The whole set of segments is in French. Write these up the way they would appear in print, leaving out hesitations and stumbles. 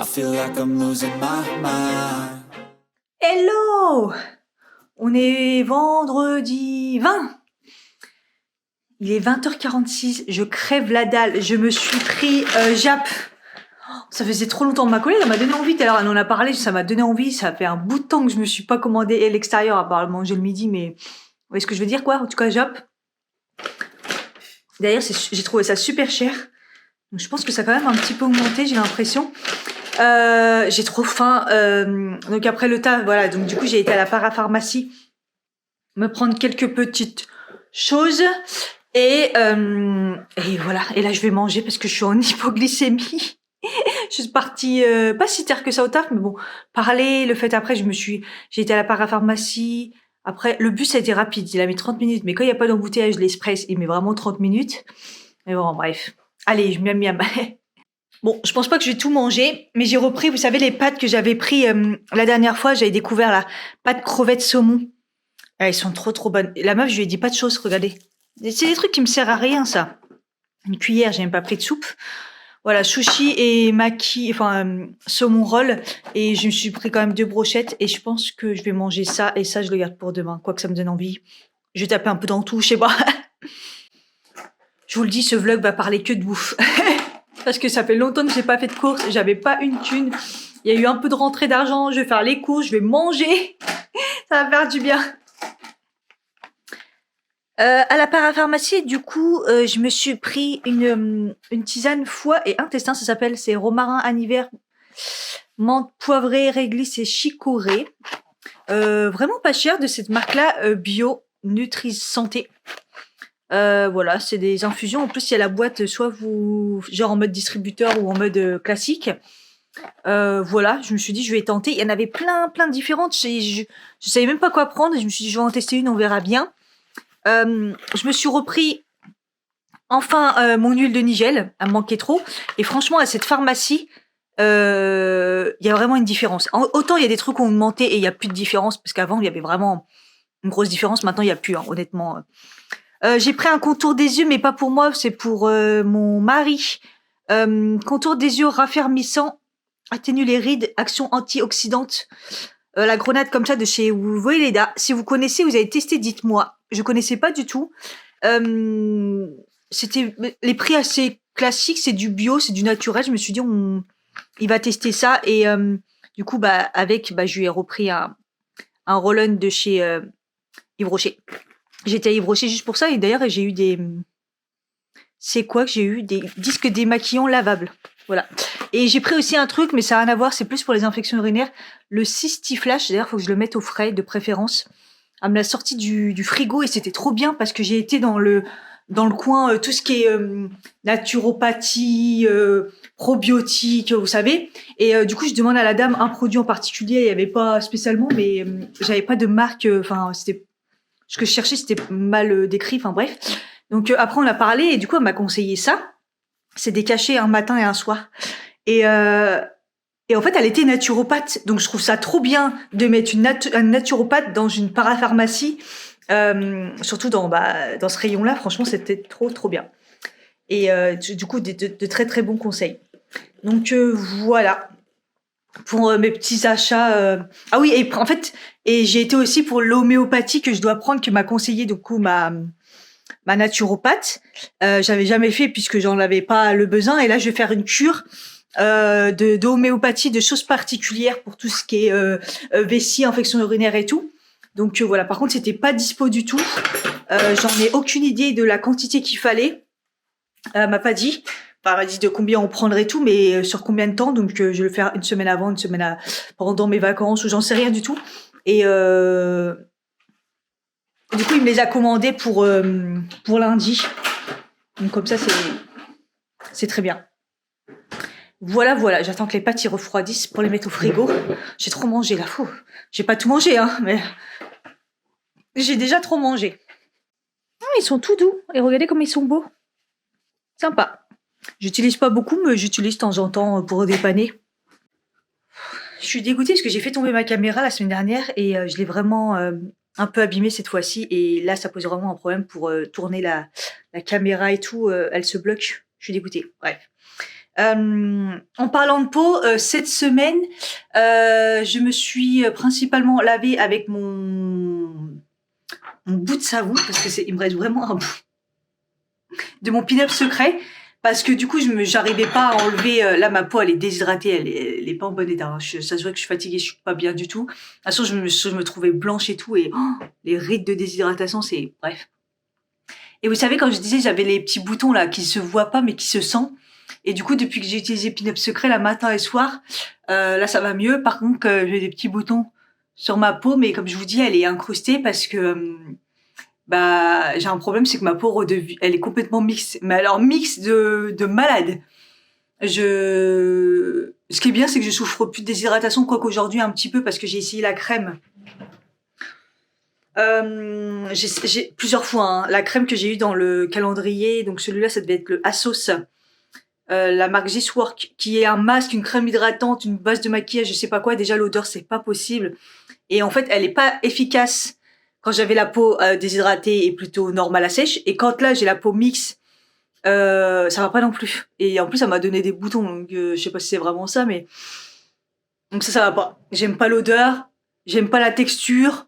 I feel like I'm losing my mind. Hello! On est vendredi 20. Il est 20h46, je crève la dalle. Je me suis pris Jap. Ça faisait trop longtemps. Ma collègue, elle m'a donné envie. Alors, elle en a parlé, ça m'a donné envie. Ça fait un bout de temps que je me suis pas commandé à l'extérieur à part manger le midi, mais vous voyez ce que je veux dire, quoi. En tout cas, Jap. D'ailleurs, j'ai trouvé ça super cher. Donc, je pense que ça a quand même un petit peu augmenté, j'ai l'impression. J'ai trop faim. Donc après le taf, voilà. Donc du coup, j'ai été à la parapharmacie me prendre quelques petites choses et voilà. Et là, je vais manger parce que je suis en hypoglycémie. Je suis partie pas si tard que ça au taf, mais bon, parler, le fait après, j'ai été à la parapharmacie. Après, le bus a été rapide, il a mis 30 minutes, mais quand il n'y a pas d'embouteillage, l'express, il met vraiment 30 minutes. Mais bon, bref. Allez, miam miam. Bon, je pense pas que je vais tout manger, mais j'ai repris, vous savez, les pâtes que j'avais pris la dernière fois, j'avais découvert la pâte crevette saumon. Elles sont trop bonnes. La meuf, je lui ai dit pas de choses, regardez. C'est des trucs qui me servent à rien, ça. Une cuillère, j'ai même pas pris de soupe. Voilà, sushi et maki, saumon roll. Et je me suis pris quand même 2 brochettes et je pense que je vais manger ça et ça, je le garde pour demain. Quoi que ça me donne envie. Je vais taper un peu dans tout, je sais pas. Je vous le dis, ce vlog va parler que de bouffe. Parce que ça fait longtemps que j'ai pas fait de courses, j'avais pas une thune. Il y a eu un peu de rentrée d'argent, je vais faire les courses, je vais manger. Ça va faire du bien. À la parapharmacie, du coup, je me suis pris une tisane foie et intestin, ça s'appelle, c'est romarin, aniver, menthe poivrée, réglisse et chicorée. Vraiment pas cher de cette marque-là, bio, Nutri Santé. Voilà, c'est des infusions. En plus, il y a la boîte, soit genre en mode distributeur ou en mode classique. Voilà, je me suis dit, je vais tenter. Il y en avait plein de différentes. Je savais même pas quoi prendre. Je me suis dit, je vais en tester une, on verra bien. Je me suis repris enfin mon huile de Nigel. Elle me manquait trop. Et franchement, à cette pharmacie, il y a vraiment une différence. Autant il y a des trucs qui ont augmenté et il y a plus de différence parce qu'avant il y avait vraiment une grosse différence. Maintenant il y a plus, hein, honnêtement. J'ai pris un contour des yeux, mais pas pour moi, c'est pour mon mari. Contour des yeux raffermissant, atténue les rides, action antioxydante. La grenade comme ça de chez Weleda. Si vous connaissez, vous avez testé, dites-moi. Je connaissais pas du tout. C'était les prix assez classiques, c'est du bio, c'est du naturel. Je me suis dit, il va tester ça et du coup, je lui ai repris un roll-on de chez Yves Rocher. J'étais à Yves Rocher juste pour ça et d'ailleurs j'ai eu c'est quoi que j'ai eu des disques démaquillants lavables. Voilà. Et j'ai pris aussi un truc, mais ça n'a rien à voir, c'est plus pour les infections urinaires. Le Cystiflash, d'ailleurs, faut que je le mette au frais, de préférence. Elle me l'a sorti du frigo et c'était trop bien parce que j'ai été dans le coin, tout ce qui est naturopathie, probiotique, vous savez. Et du coup, je demande à la dame un produit en particulier. Il n'y avait pas spécialement, mais j'avais pas de marque. C'était ce que je cherchais, c'était mal décrit. Enfin bref. Donc après, on a parlé et du coup, elle m'a conseillé ça. C'est des cachets un matin et un soir. Et en fait, elle était naturopathe. Donc, je trouve ça trop bien de mettre un naturopathe dans une parapharmacie. Surtout dans ce rayon-là. Franchement, c'était trop bien. Et du coup, de très bons conseils. Donc, voilà. Pour mes petits achats. Ah oui, et en fait, j'ai été aussi pour l'homéopathie que je dois prendre, que m'a conseillé du coup ma naturopathe. J'avais jamais fait puisque j'en avais pas le besoin. Et là, je vais faire une cure d'homéopathie, de choses particulières pour tout ce qui est vessie, infection urinaire et tout. Donc voilà. Par contre, c'était pas dispo du tout. J'en ai aucune idée de la quantité qu'il fallait. Elle m'a pas dit. Enfin, elle m'a dit de combien on prendrait tout, mais sur combien de temps. Donc je vais le faire une semaine avant, une semaine pendant mes vacances, ou j'en sais rien du tout. Et du coup, il me les a commandés pour lundi. Donc comme ça, c'est très bien. Voilà. J'attends que les pâtes y refroidissent pour les mettre au frigo. J'ai trop mangé là. J'ai pas tout mangé, hein, mais j'ai déjà trop mangé. Ah, ils sont tout doux. Et regardez comme ils sont beaux. Sympa. J'utilise pas beaucoup, mais j'utilise de temps en temps pour dépanner. Je suis dégoûtée parce que j'ai fait tomber ma caméra la semaine dernière et je l'ai vraiment un peu abîmée cette fois-ci. Et là, ça pose vraiment un problème pour tourner la caméra et tout. Elle se bloque. Je suis dégoûtée. Bref. En parlant de peau, cette semaine, je me suis principalement lavée avec mon bout de savon, parce que il me reste vraiment un bout de mon pin-up secret, parce que du coup, j'arrivais pas à enlever. Là, ma peau, elle est déshydratée, elle est pas en bon état. Hein. Ça se voit que je suis fatiguée, je suis pas bien du tout. De toute façon, je me trouvais blanche et tout, et les rides de déshydratation, c'est bref. Et vous savez, quand je disais, j'avais les petits boutons là qui se voient pas, mais qui se sentent. Et du coup, depuis que j'ai utilisé Pin-Up Secret, là, matin et soir, là, ça va mieux. Par contre, j'ai des petits boutons sur ma peau, mais comme je vous dis, elle est incrustée parce que bah j'ai un problème, c'est que ma peau elle est complètement mixte. Mais alors mixte de malade. Ce qui est bien, c'est que je souffre plus de déshydratation, quoique aujourd'hui un petit peu parce que j'ai essayé la crème. J'ai plusieurs fois hein, la crème que j'ai eue dans le calendrier. Donc celui-là, ça devait être le Asos. La marque This Work, qui est un masque, une crème hydratante, une base de maquillage, je sais pas quoi. Déjà, l'odeur, c'est pas possible. Et en fait, elle est pas efficace quand j'avais la peau déshydratée et plutôt normale à sèche. Et quand là, j'ai la peau mixte, ça va pas non plus. Et en plus, ça m'a donné des boutons. Donc, je sais pas si c'est vraiment ça, mais donc ça va pas. J'aime pas l'odeur, j'aime pas la texture.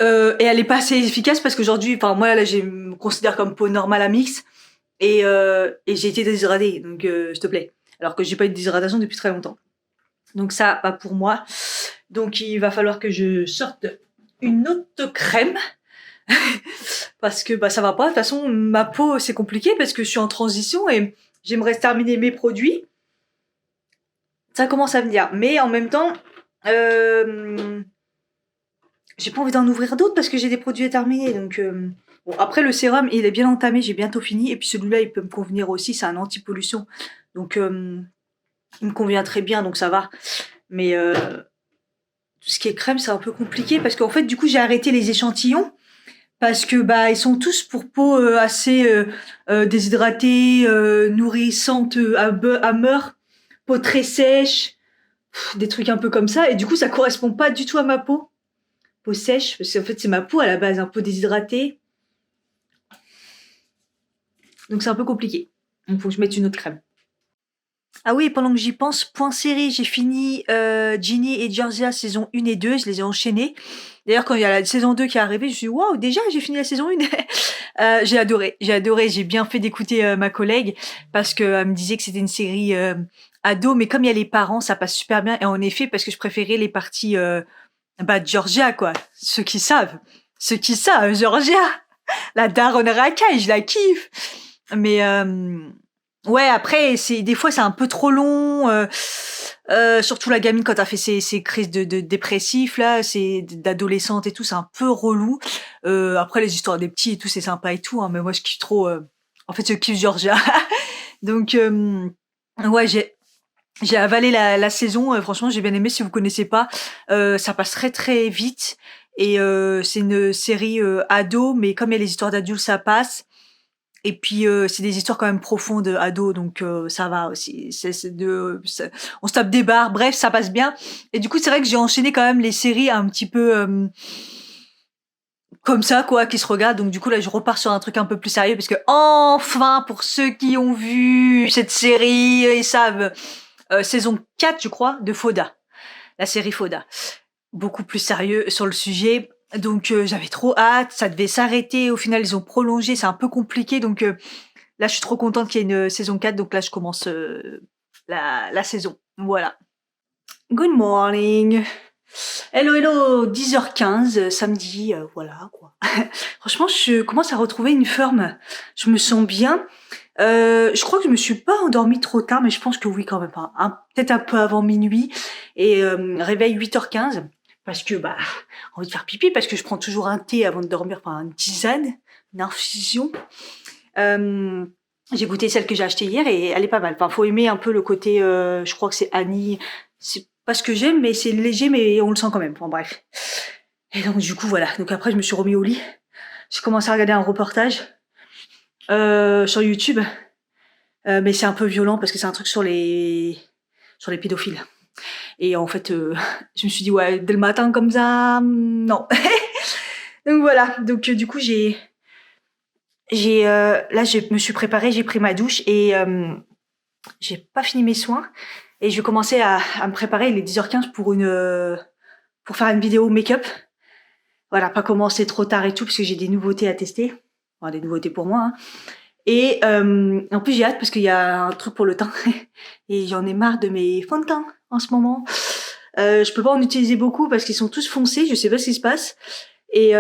Et elle est pas assez efficace parce qu'aujourd'hui, enfin moi là, je me considère comme peau normale à mix. Et j'ai été déshydratée, donc s'il te plaît. Alors que j'ai pas eu de déshydratation depuis très longtemps. Donc ça, pas pour moi. Donc il va falloir que je sorte une autre crème. Parce que bah ça va pas. De toute façon, ma peau, c'est compliqué parce que je suis en transition et j'aimerais terminer mes produits. Ça commence à venir. Mais en même temps, j'ai pas envie d'en ouvrir d'autres parce que j'ai des produits à terminer. Donc bon, après, le sérum, il est bien entamé, j'ai bientôt fini. Et puis celui-là, il peut me convenir aussi, c'est un anti-pollution. Donc, il me convient très bien, donc ça va. Mais tout ce qui est crème, c'est un peu compliqué parce qu'en fait, du coup, j'ai arrêté les échantillons parce que bah ils sont tous pour peau assez déshydratée, nourrissante, à meur, peau très sèche, des trucs un peu comme ça. Et du coup, ça correspond pas du tout à ma peau. Peau sèche, parce qu'en fait, c'est ma peau à la base, un peu déshydratée. Donc c'est un peu compliqué. Donc faut que je mette une autre crème. Ah oui, pendant que j'y pense, point série, j'ai fini Ginny et Georgia saison 1 et 2, je les ai enchaînés. D'ailleurs, quand il y a la saison 2 qui est arrivée, je me suis dit, waouh, déjà, j'ai fini la saison 1. J'ai adoré, j'ai bien fait d'écouter ma collègue parce qu'elle me disait que c'était une série ado, mais comme il y a les parents, ça passe super bien. Et en effet, parce que je préférais les parties de Georgia, quoi. Ceux qui savent, Georgia, la daronne racaille, je la kiffe. Mais ouais, après, des fois, c'est un peu trop long. Surtout la gamine quand elle fait ses crises de dépressifs là, c'est d'adolescente et tout, c'est un peu relou. Après les histoires des petits et tout, c'est sympa et tout, hein, mais moi je kiffe trop. En fait, je kiffe Georgia. Donc ouais, j'ai avalé la saison. Franchement, j'ai bien aimé. Si vous connaissez pas, ça passe très très vite. Et c'est une série ado, mais comme il y a les histoires d'adultes, ça passe. Et puis c'est des histoires quand même profondes ado, donc ça va aussi. On se tape des barres, bref, ça passe bien. Et du coup, c'est vrai que j'ai enchaîné quand même les séries un petit peu comme ça, quoi, qui se regardent. Donc du coup là, je repars sur un truc un peu plus sérieux parce que enfin, pour ceux qui ont vu cette série, ils savent saison 4, je crois, de Fauda, la série Fauda. Beaucoup plus sérieux sur le sujet. Donc j'avais trop hâte, ça devait s'arrêter. Au final, ils ont prolongé, c'est un peu compliqué. Donc là, je suis trop contente qu'il y ait une saison 4. Donc là, je commence la saison. Voilà. Good morning. Hello, hello, 10h15, samedi, voilà quoi. Franchement, je commence à retrouver une forme. Je me sens bien. Je crois que je me suis pas endormie trop tard, mais je pense que oui quand même. Hein. Peut-être un peu avant minuit. Et réveil 8h15. Parce que, bah, envie de faire pipi, parce que je prends toujours un thé avant de dormir, enfin, une tisane, une infusion. J'ai goûté celle que j'ai achetée hier et elle est pas mal. Enfin, faut aimer un peu le côté, je crois que c'est Annie. C'est pas ce que j'aime, mais c'est léger, mais on le sent quand même. Enfin, bref. Et donc, du coup, voilà. Donc après, je me suis remis au lit. J'ai commencé à regarder un reportage, sur YouTube. Mais c'est un peu violent parce que c'est un truc sur les pédophiles. Et en fait, je me suis dit, ouais, dès le matin comme ça, non. Donc voilà. Donc du coup, là, je me suis préparée, j'ai pris ma douche et J'ai pas fini mes soins et je vais commencer à me préparer. Il est 10h15 pour faire une vidéo make-up. Voilà, pas commencer trop tard et tout parce que j'ai des nouveautés à tester. Enfin, des nouveautés pour moi. Hein. Et en plus, j'ai hâte parce qu'il y a un truc pour le teint. Et j'en ai marre de mes fonds de teint en ce moment. Je peux pas en utiliser beaucoup parce qu'ils sont tous foncés. Je sais pas ce qui se passe. Et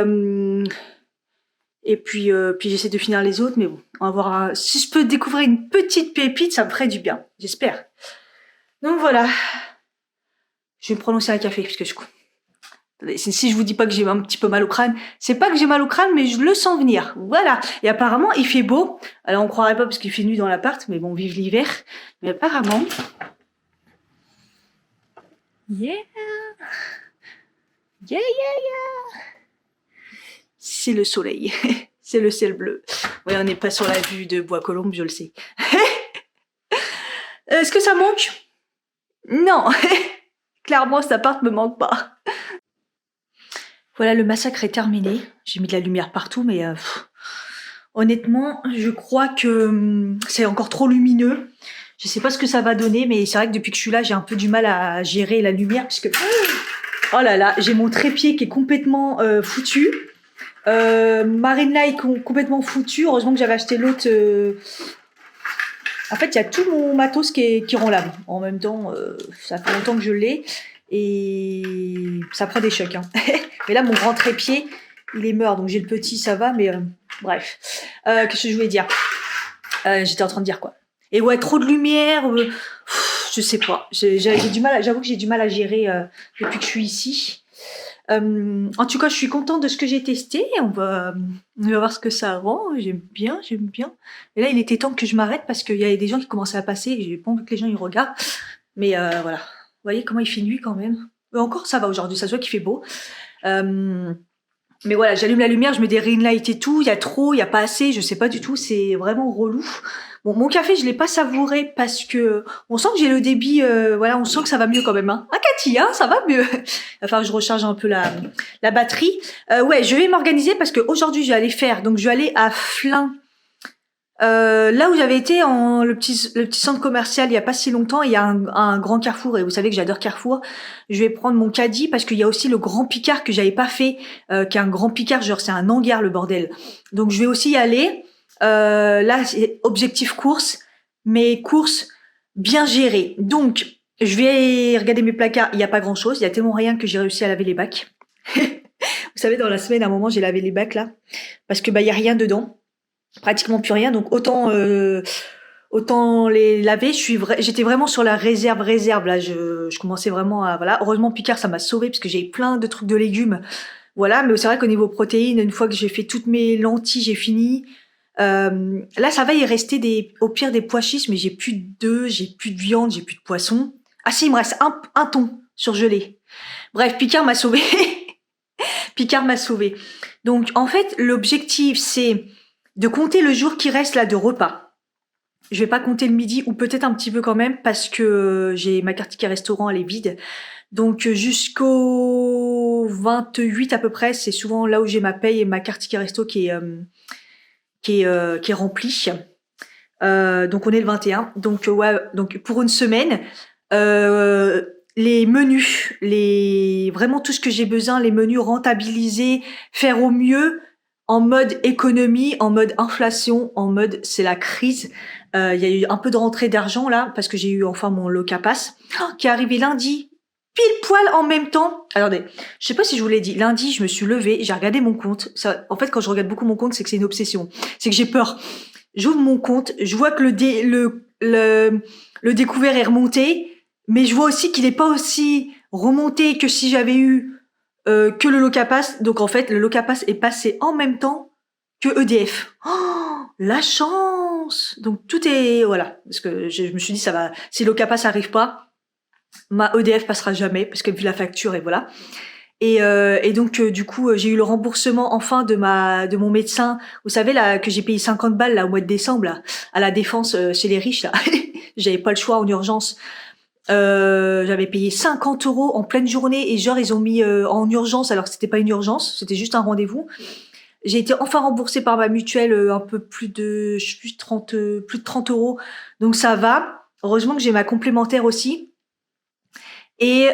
puis j'essaie de finir les autres. Mais bon, on va voir. Si je peux découvrir une petite pépite, ça me ferait du bien. J'espère. Donc voilà. Je vais me prononcer un café parce que si je vous dis pas que j'ai un petit peu mal au crâne, c'est pas que j'ai mal au crâne, mais je le sens venir. Voilà. Et apparemment, il fait beau. Alors, on croirait pas parce qu'il fait nuit dans l'appart, mais bon, vive l'hiver. Mais apparemment... Yeah! Yeah, yeah, yeah! C'est le soleil. C'est le ciel bleu. Oui, on n'est pas sur la vue de Bois-Colombes, je le sais. Est-ce que ça manque? Non! Clairement, cet appart me manque pas. Voilà, le massacre est terminé. J'ai mis de la lumière partout, mais honnêtement, je crois que c'est encore trop lumineux. Je sais pas ce que ça va donner, mais c'est vrai que depuis que je suis là, j'ai un peu du mal à gérer la lumière, puisque... Oh là là, j'ai mon trépied qui est complètement foutu. Ma ring light complètement foutu. Heureusement que j'avais acheté l'autre... En fait, il y a tout mon matos qui rend l'âme. En même temps, ça fait longtemps que je l'ai. Et ça prend des chocs. Hein. Mais là, mon grand trépied, il est mort. Donc j'ai le petit, ça va. Mais bref. Qu'est-ce que je voulais dire? J'étais en train de dire quoi? Et ouais, trop de lumière. Je sais pas. J'ai du mal. J'avoue que j'ai du mal à gérer depuis que je suis ici. En tout cas, je suis contente de ce que j'ai testé. On va voir ce que ça rend. J'aime bien. Et là, il était temps que je m'arrête parce qu'il y avait des gens qui commençaient à passer. Et j'ai pas envie que les gens ils regardent. Mais voilà. Vous voyez comment il fait nuit quand même. Encore, ça va aujourd'hui. Ça se voit qu'il fait beau. Mais voilà, j'allume la lumière, je mets des ring lights et tout. Il y a trop, il y a pas assez. Je sais pas du tout. C'est vraiment relou. Bon, mon café, je l'ai pas savouré parce que on sent que j'ai le débit. Voilà, on sent que ça va mieux quand même. Hein. Ah, Cathy, hein, ça va mieux. Enfin, je recharge un peu la batterie. Ouais, je vais m'organiser parce que aujourd'hui, je vais aller faire. Donc, je vais aller à Flins. Là où j'avais été le petit centre commercial il y a pas si longtemps, il y a un grand Carrefour et vous savez que j'adore Carrefour. Je vais prendre mon caddie parce qu'il y a aussi le Grand Picard que j'avais pas fait, qui est un Grand Picard, genre c'est un hangar le bordel. Donc je vais aussi y aller. Là c'est objectif course, mais course bien gérée. Donc je vais regarder mes placards, il y a pas grand chose, il y a tellement rien que j'ai réussi à laver les bacs. Vous savez dans la semaine à un moment j'ai lavé les bacs là parce que il y a rien dedans. Pratiquement plus rien, donc autant les laver. J'étais vraiment sur la réserve là. Je commençais vraiment à voilà. Heureusement Picard ça m'a sauvé parce que j'ai plein de trucs de légumes, voilà. Mais c'est vrai qu'au niveau protéines, une fois que j'ai fait toutes mes lentilles, j'ai fini. Là ça va, il restait au pire des pois chiches, mais j'ai plus d'œufs, j'ai plus de viande, j'ai plus de poisson. Ah si, il me reste un thon surgelé. Bref, Picard m'a sauvé. Picard m'a sauvé. Donc en fait l'objectif c'est de compter le jour qui reste là de repas. Je vais pas compter le midi ou peut-être un petit peu quand même parce que j'ai ma carte ticket restaurant, elle est vide. Donc jusqu'au 28 à peu près, c'est souvent là où j'ai ma paye et ma carte ticket resto qui est remplie. Donc on est le 21. Donc ouais, donc pour une semaine, les menus, vraiment tout ce que j'ai besoin, les menus rentabilisés, faire au mieux. En mode économie, en mode inflation, en mode c'est la crise. Il y a eu un peu de rentrée d'argent là parce que j'ai eu enfin mon Locapass qui est arrivé lundi, pile poil en même temps. Attendez, je sais pas si je vous l'ai dit. Lundi, je me suis levée, j'ai regardé mon compte. Ça, en fait, quand je regarde beaucoup mon compte, c'est que c'est une obsession. C'est que j'ai peur. J'ouvre mon compte, je vois que le découvert est remonté, mais je vois aussi qu'il est pas aussi remonté que si j'avais eu que le Locapass. Donc en fait, le Locapass est passé en même temps que EDF. Oh, la chance! Donc tout est voilà, parce que je me suis dit ça va. Si le Locapass arrive pas, ma EDF passera jamais parce que vu la facture et voilà. Et donc du coup j'ai eu le remboursement enfin de mon médecin. Vous savez là que j'ai payé 50 balles là au mois de décembre là, à la Défense chez les riches là. J'avais pas le choix en urgence. J'avais payé 50 € en pleine journée et genre ils ont mis en urgence alors que c'était pas une urgence, c'était juste un rendez-vous. J'ai été enfin remboursée par ma mutuelle un peu plus de 30 €. Donc ça va. Heureusement que j'ai ma complémentaire aussi. Et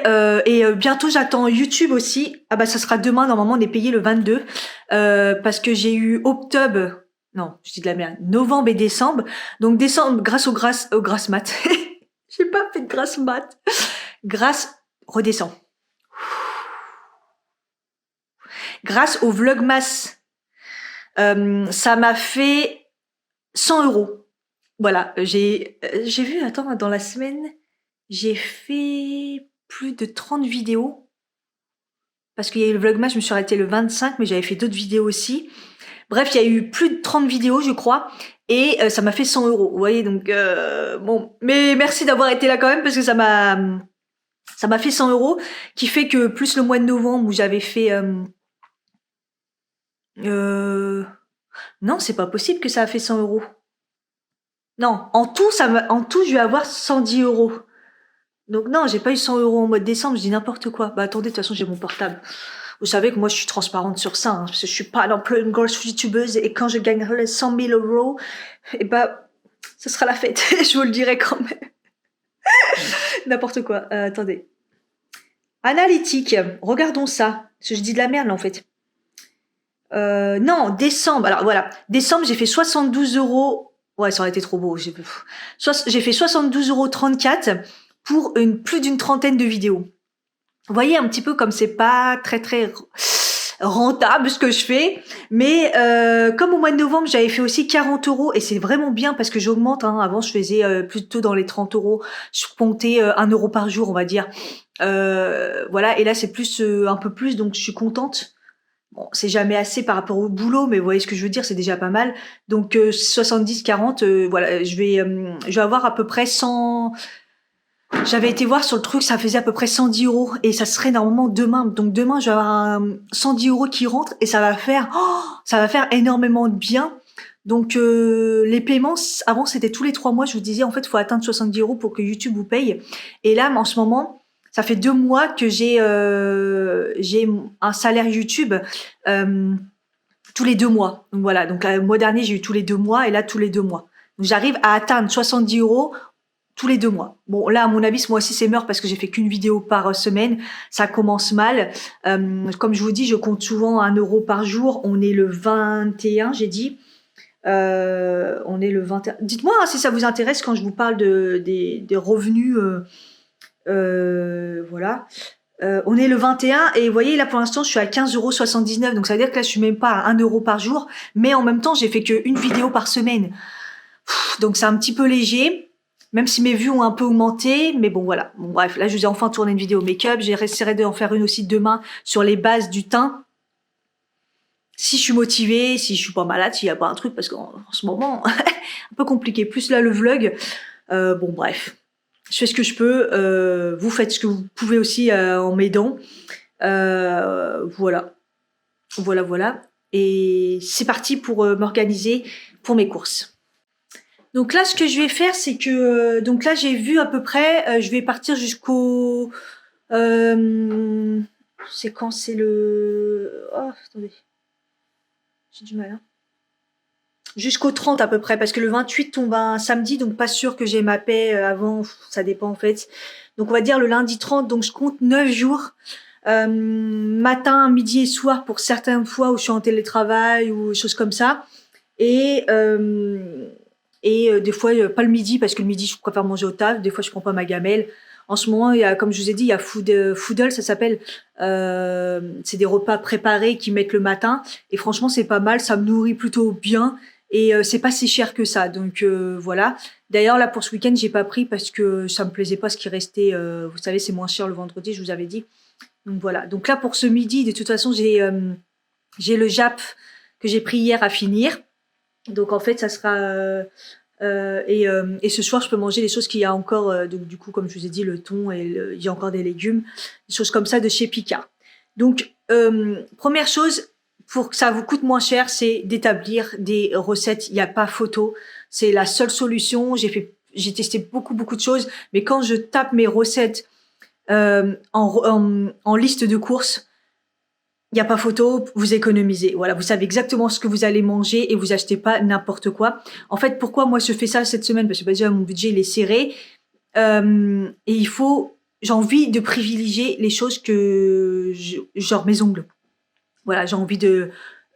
bientôt j'attends YouTube aussi. Ah bah ça sera demain, normalement on est payé le 22 parce que j'ai eu octobre, non je dis de la merde, novembre et décembre. Donc décembre grâce au grâce mat. J'ai pas fait de grâce mat. Grâce redescend. Grâce au Vlogmas, ça m'a fait 100 €. Voilà, j'ai vu, attends, dans la semaine, j'ai fait plus de 30 vidéos. Parce qu'il y a eu le Vlogmas, je me suis arrêtée le 25, mais j'avais fait d'autres vidéos aussi. Bref, il y a eu plus de 30 vidéos, je crois, et ça m'a fait 100 €. Vous voyez, donc bon. Mais merci d'avoir été là quand même, parce que ça m'a fait 100 €, qui fait que plus le mois de novembre où j'avais fait... non, c'est pas possible que ça a fait 100 €. Non, en tout, je vais avoir 110 €. Donc non, j'ai pas eu 100 € au mois de décembre, je dis n'importe quoi. Bah attendez, de toute façon, j'ai mon portable. Vous savez que moi, je suis transparente sur ça, hein, parce que je suis pas non plus une grosse youtubeuse, et quand je gagnerai les 100 000 €, eh bah, ce sera la fête, je vous le dirai quand même. N'importe quoi, attendez. Analytique, regardons ça, parce que je dis de la merde là en fait. Non, décembre, alors voilà, décembre, j'ai fait 72 €. Ouais, ça aurait été trop beau. J'ai fait 72,34 € pour plus d'une trentaine de vidéos. Vous voyez un petit peu comme c'est pas très rentable ce que je fais, mais comme au mois de novembre j'avais fait aussi 40 € et c'est vraiment bien parce que j'augmente. Hein. Avant je faisais plutôt dans les 30 €, je comptais 1 € par jour on va dire. Voilà, et là c'est plus un peu plus, donc je suis contente. Bon, c'est jamais assez par rapport au boulot, mais vous voyez ce que je veux dire, c'est déjà pas mal. Donc 70-40, voilà, je vais avoir à peu près 100. J'avais été voir sur le truc, ça faisait à peu près 110 € et ça serait normalement demain. Donc demain, je vais avoir 110 € qui rentre et ça va faire énormément de bien. Donc les paiements, avant c'était tous les 3 mois, je vous disais en fait, il faut atteindre 70 € pour que YouTube vous paye. Et là, en ce moment, ça fait 2 mois que j'ai un salaire YouTube tous les 2 mois. Donc voilà, donc le mois dernier, j'ai eu tous les 2 mois et là, tous les 2 mois. Donc j'arrive à atteindre 70 € tous les 2 mois. Bon, là, à mon avis, ce mois-ci, c'est mort parce que j'ai fait qu'une vidéo par semaine. Ça commence mal. Comme je vous dis, je compte souvent 1 € par jour. On est le 21, j'ai dit. On est le 21. Dites-moi hein, si ça vous intéresse quand je vous parle des revenus. Voilà. On est le 21 et vous voyez là pour l'instant je suis à 15,79 €, donc ça veut dire que là je suis même pas à 1 € par jour, mais en même temps j'ai fait qu'une vidéo par semaine. Donc c'est un petit peu léger, même si mes vues ont un peu augmenté, mais bon voilà. Bon bref, là je vous ai enfin tourné une vidéo make-up, j'essaierai d'en faire une aussi demain sur les bases du teint. Si je suis motivée, si je suis pas malade, s'il y a pas un truc, parce qu'en ce moment un peu compliqué. Plus là le vlog, bon bref. Je fais ce que je peux, vous faites ce que vous pouvez aussi en m'aidant. Voilà. Et c'est parti pour m'organiser pour mes courses. Donc là, ce que je vais faire, c'est que... donc là, j'ai vu à peu près, je vais partir jusqu'au... c'est quand c'est le... Oh, attendez. J'ai du mal, hein. Jusqu'au 30 à peu près, parce que le 28 tombe un samedi, donc pas sûr que j'ai ma paie avant, ça dépend en fait. Donc on va dire le lundi 30, donc je compte 9 jours, matin, midi et soir pour certaines fois où je suis en télétravail ou des choses comme ça. Et des fois, pas le midi, parce que le midi je préfère manger au taf, des fois je prends pas ma gamelle. En ce moment, il y a, comme je vous ai dit, il y a Foodle, ça s'appelle. C'est des repas préparés qu'ils mettent le matin. Et franchement, c'est pas mal, ça me nourrit plutôt bien. Et c'est pas si cher que ça, donc voilà. D'ailleurs là pour ce week-end j'ai pas pris parce que ça me plaisait pas ce qui restait. Vous savez c'est moins cher le vendredi, je vous avais dit. Donc voilà. Donc là pour ce midi de toute façon j'ai le JAP que j'ai pris hier à finir. Donc en fait ça sera et ce soir je peux manger les choses qu'il y a encore. Donc du coup comme je vous ai dit le thon et il y a encore des légumes, des choses comme ça de chez Picard. Donc première chose. Pour que ça vous coûte moins cher, c'est d'établir des recettes. Il n'y a pas photo. C'est la seule solution. J'ai testé beaucoup de choses, mais quand je tape mes recettes en liste de courses, il n'y a pas photo. Vous économisez. Voilà, vous savez exactement ce que vous allez manger et vous achetez pas n'importe quoi. En fait, pourquoi moi je fais ça cette semaine? Parce que déjà mon budget il est serré. Et j'ai envie de privilégier les choses genre mes ongles. Voilà, j'ai envie de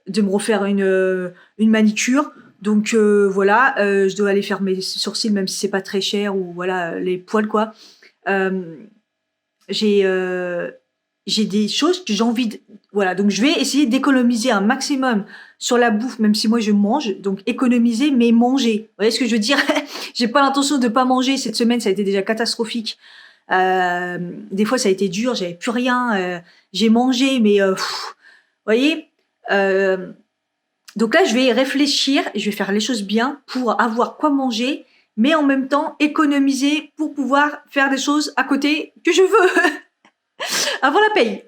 me refaire une manicure. Donc voilà, je dois aller faire mes sourcils, même si c'est pas très cher, ou voilà, les poils quoi. Euh, j'ai des choses que j'ai envie de... Voilà, donc je vais essayer d'économiser un maximum sur la bouffe, même si moi je mange. Donc économiser, mais manger. Vous voyez ce que je veux dire? J'ai pas l'intention de pas manger. Cette semaine, ça a été déjà catastrophique. Des fois, ça a été dur, j'avais plus rien. J'ai mangé, mais vous voyez. Donc là, je vais réfléchir et je vais faire les choses bien pour avoir quoi manger, mais en même temps économiser pour pouvoir faire des choses à côté que je veux avant la paye.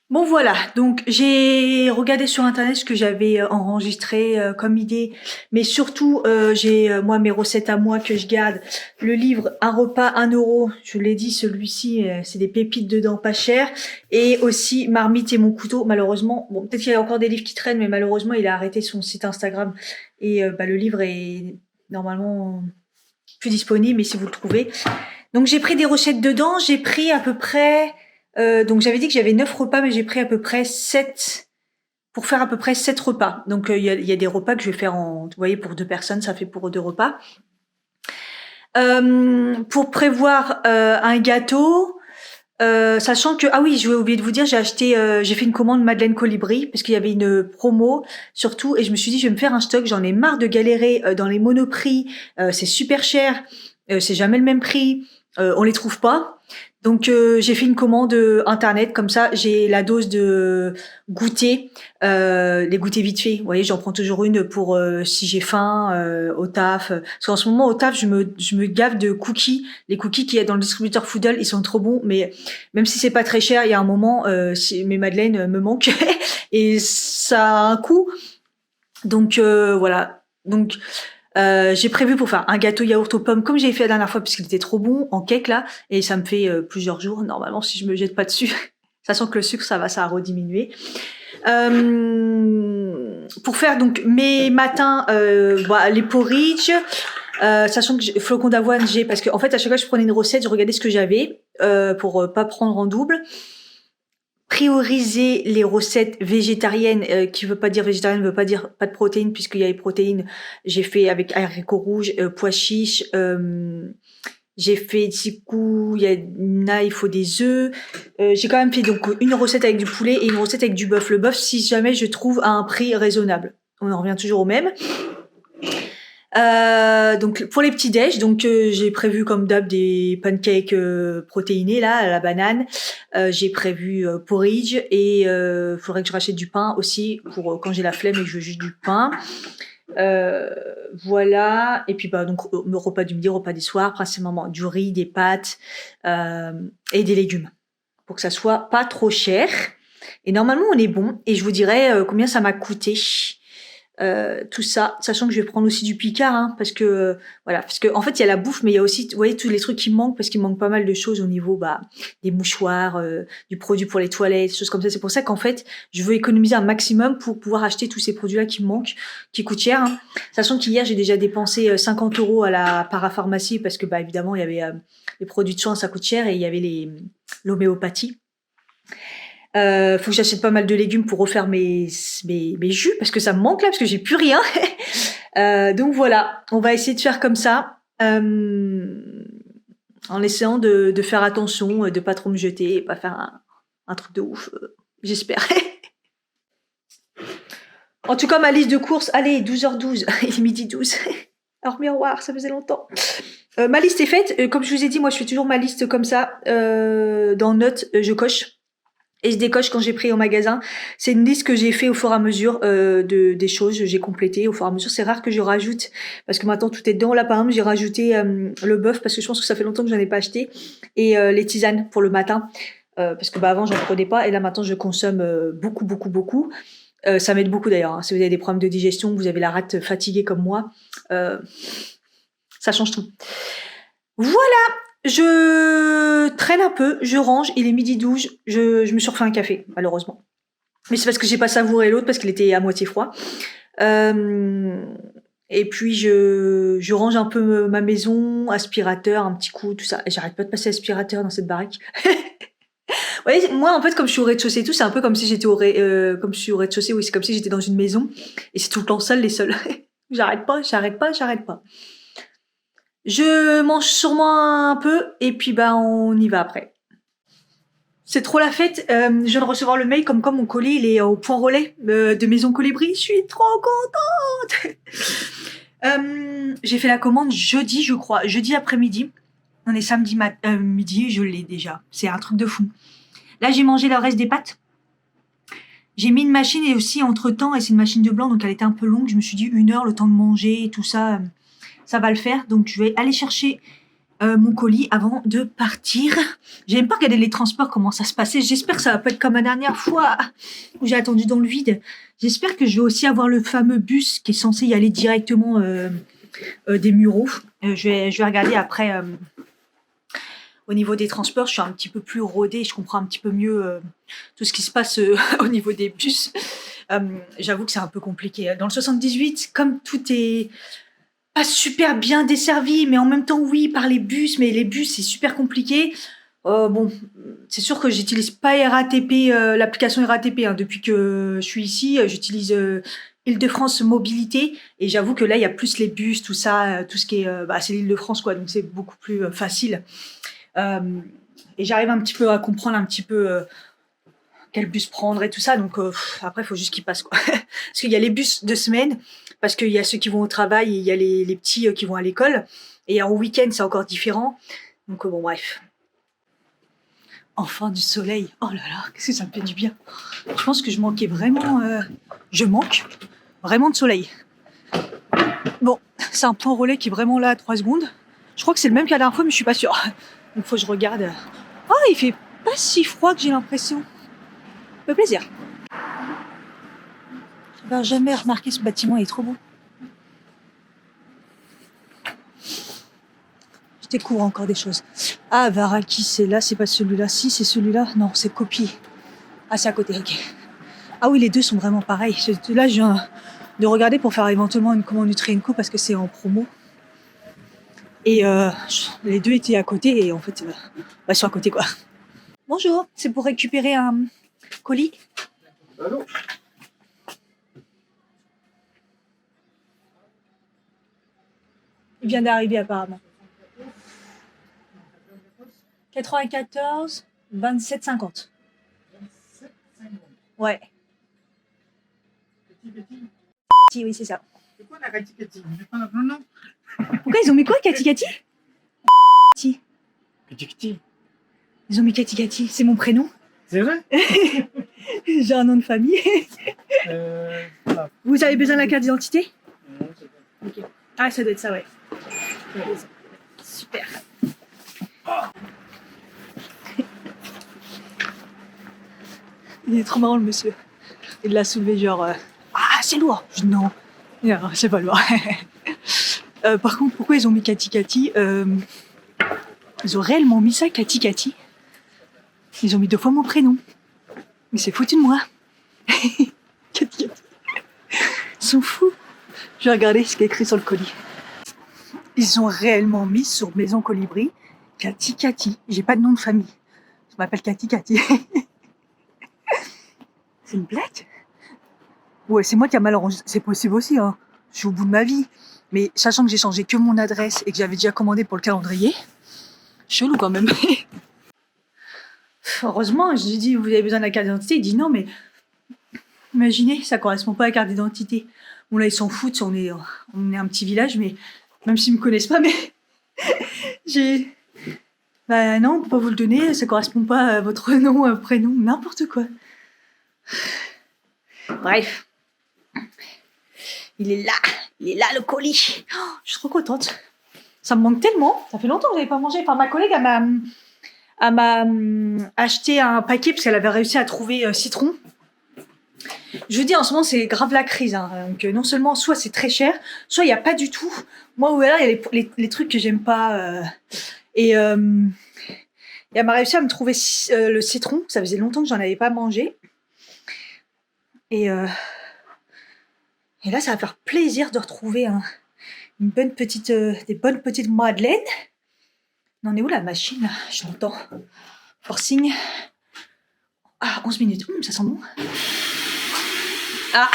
Bon voilà, donc j'ai regardé sur internet ce que j'avais enregistré comme idée, mais surtout j'ai moi mes recettes à moi que je garde. Le livre Un repas 1 euro, je l'ai dit, celui-ci c'est des pépites dedans pas cher, et aussi Marmite et mon couteau. Malheureusement, bon peut-être qu'il y a encore des livres qui traînent, mais malheureusement il a arrêté son site Instagram et le livre est normalement plus disponible, mais si vous le trouvez. Donc j'ai pris des recettes dedans, j'ai pris à peu près donc j'avais dit que j'avais 9 repas, mais j'ai pris à peu près 7 pour faire à peu près 7 repas. Donc il y a des repas que je vais faire vous voyez, pour 2 personnes, ça fait pour 2 repas. Pour prévoir un gâteau, sachant que, ah oui, je vais oublier de vous dire, j'ai fait une commande Madeleine Colibri parce qu'il y avait une promo surtout, et je me suis dit je vais me faire un stock, j'en ai marre de galérer dans les Monoprix, c'est super cher, c'est jamais le même prix, on les trouve pas. Donc j'ai fait une commande internet, comme ça j'ai la dose de goûter, les goûters vite fait. Vous voyez, j'en prends toujours une pour si j'ai faim au taf. Parce qu'en ce moment au taf, je me gave de cookies. Les cookies qu'il y a dans le distributeur Foodle, ils sont trop bons, mais même si c'est pas très cher, il y a un moment, mes madeleines me manquent et ça a un coût. Donc voilà. Donc j'ai prévu pour faire un gâteau yaourt aux pommes comme j'ai fait la dernière fois parce qu'il était trop bon en cake là, et ça me fait plusieurs jours normalement si je me jette pas dessus. Sachant que le sucre ça a rediminué. Pour faire donc mes matins, les porridge, sachant que flocons d'avoine j'ai, parce que en fait à chaque fois que je prenais une recette, je regardais ce que j'avais pour pas prendre en double. Prioriser les recettes végétariennes, qui veut pas dire végétarienne, veut pas dire pas de protéines, puisqu'il y a les protéines. J'ai fait avec haricots rouges, pois chiches, j'ai fait il faut des œufs. J'ai quand même fait donc une recette avec du poulet et une recette avec du bœuf. Le bœuf, si jamais je trouve à un prix raisonnable. On en revient toujours au même. Donc pour les petits déj, donc j'ai prévu comme d'hab des pancakes protéinés là à la banane. J'ai prévu porridge et faudrait que je rachète du pain aussi pour quand j'ai la flemme et que je veux juste du pain. Voilà, et puis donc repas du midi, repas du soir, principalement du riz, des pâtes et des légumes pour que ça soit pas trop cher. Et normalement on est bon, et je vous dirai combien ça m'a coûté. Tout ça, sachant que je vais prendre aussi du Picard, hein, parce que en fait il y a la bouffe, mais il y a aussi, vous voyez, tous les trucs qui me manquent, parce qu'il manque pas mal de choses au niveau des mouchoirs, du produit pour les toilettes, des choses comme ça. C'est pour ça qu'en fait je veux économiser un maximum pour pouvoir acheter tous ces produits là qui me manquent, qui coûtent cher, hein. Sachant qu'hier j'ai déjà dépensé 50 € à la parapharmacie, parce que évidemment il y avait les produits de soins, ça coûte cher, et il y avait l'homéopathie. Faut que j'achète pas mal de légumes pour refaire mes jus, parce que ça me manque là, parce que j'ai plus rien. Donc voilà, on va essayer de faire comme ça, en essayant de faire attention, de pas trop me jeter et pas faire un truc de ouf, j'espère. En tout cas, ma liste de courses, allez, 12h12, il est midi 12. Alors miroir, ça faisait longtemps. Ma liste est faite, comme je vous ai dit, moi je fais toujours ma liste comme ça, dans notes, je coche. Et je décoche quand j'ai pris au magasin. C'est une liste que j'ai fait au fur et à mesure des choses. J'ai complété au fur et à mesure. C'est rare que je rajoute, parce que maintenant tout est dedans. Là, par exemple, j'ai rajouté le bœuf, parce que je pense que ça fait longtemps que j'en ai pas acheté, et les tisanes pour le matin, parce que avant j'en prenais pas, et là maintenant je consomme beaucoup. Ça m'aide beaucoup d'ailleurs, hein. Si vous avez des problèmes de digestion, vous avez la rate fatiguée comme moi, ça change tout. Voilà. Je traîne un peu, je range, il est midi 12, je me suis refait un café, malheureusement. Mais c'est parce que j'ai pas savouré l'autre, parce qu'il était à moitié froid. Et Et puis je range un peu ma maison, aspirateur, un petit coup, tout ça. Et j'arrête pas de passer aspirateur dans cette baraque. Ouais, moi en fait comme je suis au rez-de-chaussée et tout, c'est un peu comme si j'étais comme je suis au rez-de-chaussée, oui, c'est comme si j'étais dans une maison et c'est tout le temps sale les sols. J'arrête pas, j'arrête pas, j'arrête pas. Je mange sûrement un peu et puis bah on y va après. C'est trop la fête. Je viens de recevoir le mail comme quoi mon colis il est au point relais de Maison Colibri. Je suis trop contente. J'ai fait la commande jeudi, je crois, jeudi après-midi. On est samedi midi, je l'ai déjà. C'est un truc de fou. Là, j'ai mangé le reste des pâtes. J'ai mis une machine et aussi entre-temps, et c'est une machine de blanc, donc elle était un peu longue. Je me suis dit 1 heure, le temps de manger et tout ça, ça va le faire. Donc je vais aller chercher mon colis avant de partir. J'ai même pas regardé les transports, comment ça se passait. J'espère que ça va pas être comme la dernière fois où j'ai attendu dans le vide. J'espère que je vais aussi avoir le fameux bus qui est censé y aller directement des Mureaux. Je vais regarder après au niveau des transports. Je suis un petit peu plus rodée, je comprends un petit peu mieux tout ce qui se passe au niveau des bus. J'avoue que c'est un peu compliqué. Dans le 78, comme tout est pas super bien desservi, mais en même temps, oui, par les bus, mais les bus, c'est super compliqué. Bon, c'est sûr que j'utilise pas RATP, l'application RATP, hein, depuis que je suis ici. J'utilise Île-de-France Mobilité, et j'avoue que là, il y a plus les bus, tout ça, tout ce qui est, c'est l'Île-de-France, quoi, donc c'est beaucoup plus facile. Et j'arrive un petit peu à comprendre un petit peu quel bus prendre et tout ça, donc après, il faut juste qu'ils passent, quoi. Parce qu'il y a les bus de semaine, parce qu'il y a ceux qui vont au travail et il y a les petits qui vont à l'école. Et en week-end, c'est encore différent. Donc bon, bref. Enfin du soleil. Oh là là, qu'est-ce que ça me fait du bien. Je pense que je manquais vraiment... je manque vraiment de soleil. Bon, c'est un point relais qui est vraiment là à 3 secondes. Je crois que c'est le même qu'à la dernière fois, mais je suis pas sûre. Donc faut que je regarde. Oh, il fait pas si froid que j'ai l'impression. Ça fait plaisir. J'avais jamais remarqué ce bâtiment, il est trop beau. Je découvre encore des choses. Ah, Varaki, c'est là, c'est pas celui-là. Si, c'est celui-là. Non, c'est Kopi. Ah, c'est à côté, ok. Ah oui, les deux sont vraiment pareils. Là, je viens de regarder pour faire éventuellement une commande Nutrienco parce que c'est en promo. Et les deux étaient à côté et en fait, ils sont à côté, quoi. Bonjour, c'est pour récupérer un colis. Allô? Il vient d'arriver apparemment. 94 27 50. Ouais. Kati, Oui, c'est ça. c'est quoi la Kati Kati? Je pas le nom. Pourquoi ils ont mis quoi, Kati Kati? Kati Kati. Ils ont mis Kati Kati, c'est mon prénom. C'est vrai? J'ai un nom de famille. Voilà. Vous avez besoin de la carte d'identité? Non, c'est pas. Ok. Ah, ça doit être ça, ouais. Super. Il est trop marrant, le monsieur. Il l'a soulevé genre... Ah, c'est lourd. Je dis non. Non, c'est pas lourd. Par contre, pourquoi ils ont mis Kati Kati? Ils ont réellement mis ça, Kati Kati. Ils ont mis 2 fois mon prénom. Mais c'est foutu de moi. Kati Kati. Ils sont fous. Je vais regarder ce qui est écrit sur le colis. Ils ont réellement mis sur Maison Colibri Kati Kati. J'ai pas de nom de famille. Je m'appelle Kati Kati. C'est une blague? Ouais, c'est moi qui a mal enregistré. C'est possible aussi, hein. Je suis au bout de ma vie. Mais sachant que j'ai changé que mon adresse et que j'avais déjà commandé pour le calendrier, chelou quand même. Heureusement, je lui ai dit, vous avez besoin de la carte d'identité? Il dit non, mais imaginez, ça correspond pas à la carte d'identité. Bon, là, ils s'en foutent, on est un petit village, mais même s'ils me connaissent pas, mais j'ai... Bah non, on peut pas vous le donner, ça correspond pas à votre nom, prénom, n'importe quoi. Bref. Il est là le colis. Oh, je suis trop contente. Ça me manque tellement. Ça fait longtemps que j'avais pas mangé. Enfin, ma collègue, elle m'a acheté un paquet parce qu'elle avait réussi à trouver citron. Je veux dire, en ce moment, c'est grave la crise. Hein. Donc, non seulement, soit c'est très cher, soit il n'y a pas du tout. Moi, ou alors, il y a les trucs que j'aime pas. Et elle m'a réussi à me trouver le citron. Ça faisait longtemps que j'en avais pas mangé. Et là, ça va faire plaisir de retrouver des bonnes petites madeleines. On en est où la machine là? Je l'entends. Forcing. Ah, 11 minutes. Ça sent bon. Ah,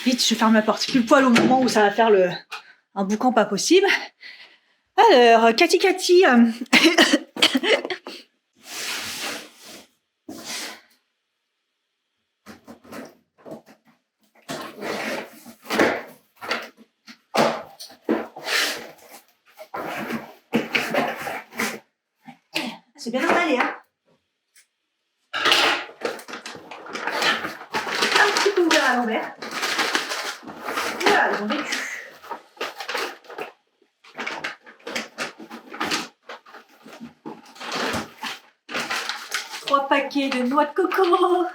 vite, je ferme la porte. Pile poil au moment où ça va faire un boucan pas possible. Alors, Cathy. C'est bien emballé, hein. Un petit peu ouvert à l'envers. Voilà, ils ont vécu. Trois paquets de noix de coco.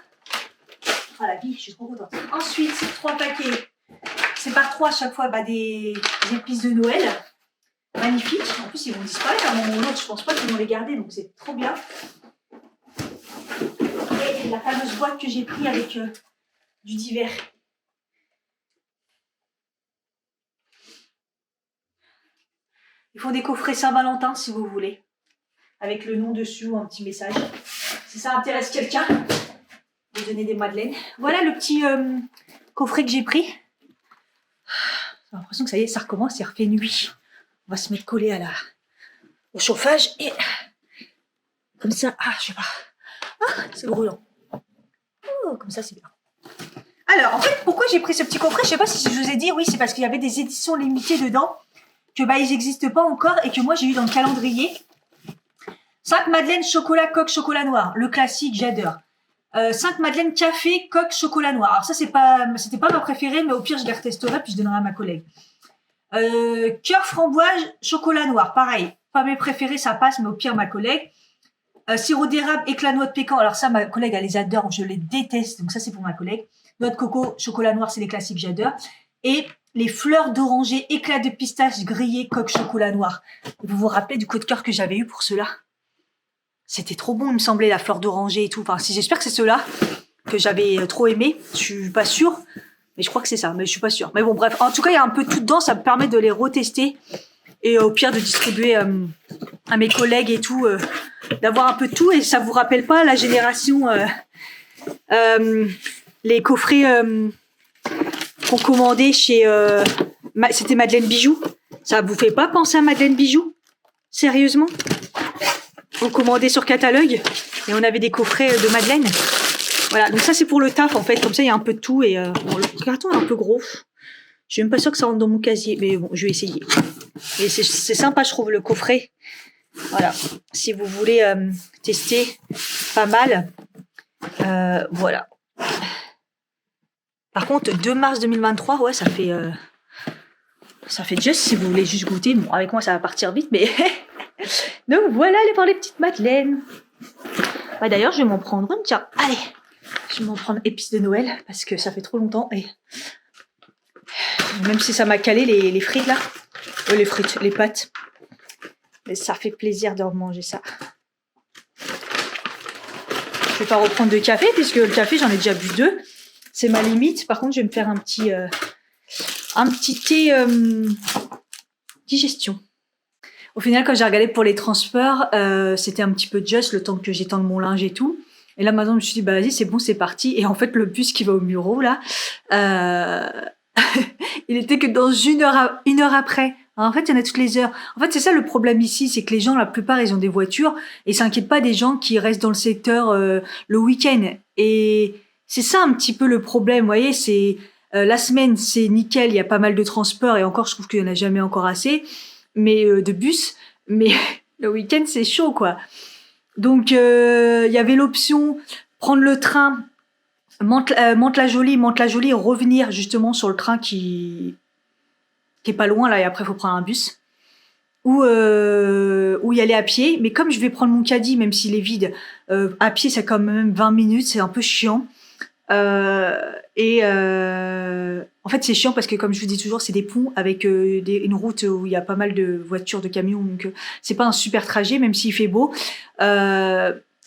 Ah la vie, je suis trop contente. Ensuite, 3 paquets. C'est par 3 à chaque fois des épices de Noël. Magnifique. En plus, ils vont disparaître à un moment ou l'autre. Je pense pas qu'ils vont les garder, donc c'est trop bien. Et la fameuse boîte que j'ai pris avec du divers. Ils font des coffrets Saint-Valentin si vous voulez, avec le nom dessus ou un petit message. Si ça intéresse quelqu'un, vous donnez des madeleines. Voilà le petit coffret que j'ai pris. J'ai l'impression que ça y est, ça recommence, il refait nuit. On va se mettre collé au chauffage et comme ça, je sais pas. C'est brûlant. Oh, comme ça, c'est bien. Alors, en fait, pourquoi j'ai pris ce petit coffret? Je sais pas si je vous ai dit, oui, c'est parce qu'il y avait des éditions limitées dedans, que ils n'existent pas encore et que moi j'ai eu dans le calendrier. 5 madeleines chocolat coque chocolat noir, le classique, j'adore. 5 madeleines café coque chocolat noir. Alors ça, c'était pas ma préférée, mais au pire, je les retesterai puis je donnerai à ma collègue. Cœur framboise chocolat noir, pareil, pas mes préférés, ça passe, mais au pire ma collègue. Sirop d'érable éclat noix de pécan, alors ça ma collègue elle les adore, je les déteste, donc ça c'est pour ma collègue. Noix de coco chocolat noir, c'est les classiques, j'adore. Et les fleurs d'oranger éclat de pistache grillé coque chocolat noir. Vous vous rappelez du coup de cœur que j'avais eu pour ceux-là? C'était trop bon, il me semblait, la fleur d'oranger et tout. Enfin, si j'espère que c'est ceux-là que j'avais trop aimé, je suis pas sûre. Mais je crois que c'est ça, mais je suis pas sûre. Mais bon, bref, en tout cas, il y a un peu tout dedans, ça me permet de les retester. Et au pire, de distribuer à mes collègues et tout, d'avoir un peu de tout. Et ça vous rappelle pas la génération, les coffrets qu'on commandait chez... c'était Madeleine Bijoux. Ça vous fait pas penser à Madeleine Bijoux? Sérieusement? On commandait sur catalogue et on avait des coffrets de Madeleine. Voilà, donc ça c'est pour le taf en fait, comme ça il y a un peu de tout et bon, le carton est un peu gros. Je suis même pas sûre que ça rentre dans mon casier, mais bon, je vais essayer. Et c'est sympa, je trouve, le coffret. Voilà, si vous voulez tester, pas mal. Voilà. Par contre, 2 mars 2023, ouais, ça fait juste si vous voulez juste goûter. Bon, avec moi ça va partir vite, mais donc voilà les petites madeleines. Bah, d'ailleurs, je vais m'en prendre une, tiens, allez. Je vais m'en prendre épices de Noël parce que ça fait trop longtemps et même si ça m'a calé les frites là, les pâtes, mais ça fait plaisir de manger ça. Je vais pas reprendre de café puisque le café j'en ai déjà bu 2, c'est ma limite. Par contre, je vais me faire un petit thé digestion. Au final, quand j'ai regardé pour les transports, c'était un petit peu juste le temps que j'étende mon linge et tout. Et là, maintenant, je me suis dit, bah vas-y, c'est bon, c'est parti. Et en fait, le bus qui va au Muro, là, il était que dans une heure après. Alors, en fait, il y en a toutes les heures. En fait, c'est ça le problème ici, c'est que les gens, la plupart, ils ont des voitures et s'inquiètent pas des gens qui restent dans le secteur le week-end. Et c'est ça un petit peu le problème, vous voyez, c'est la semaine, c'est nickel, il y a pas mal de transports et encore, je trouve qu'il y en a jamais encore assez, mais de bus. Mais le week-end, c'est chaud, quoi. Donc, il y avait l'option prendre le train Mantes-la-Jolie et revenir justement sur le train qui est pas loin là et après il faut prendre un bus ou y aller à pied. Mais comme je vais prendre mon caddie, même s'il est vide, à pied c'est quand même 20 minutes, c'est un peu chiant. En fait c'est chiant parce que comme je vous dis toujours c'est des ponts avec une route où il y a pas mal de voitures, de camions, donc c'est pas un super trajet même s'il fait beau.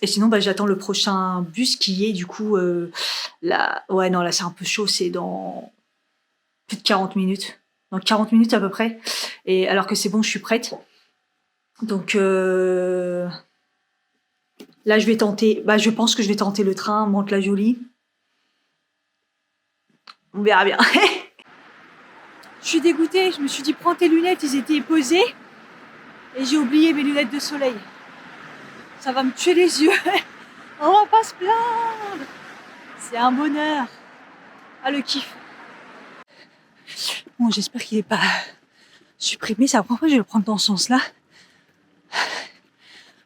Et sinon j'attends le prochain bus qui est du coup là, ouais non là c'est un peu chaud, c'est dans plus de 40 minutes. dans 40 minutes à peu près. Et alors que c'est bon, je suis prête. Donc là, je vais tenter. Bah, je pense que je vais tenter le train Mantes-la-Jolie. On verra bien. Je suis dégoûtée. Je me suis dit, prends tes lunettes. Ils étaient posées. Et j'ai oublié mes lunettes de soleil. Ça va me tuer les yeux. On va pas se plaindre. C'est un bonheur. Ah, le kiff. Bon, j'espère qu'il est pas supprimé. C'est la première fois que je vais le prendre dans ce sens-là.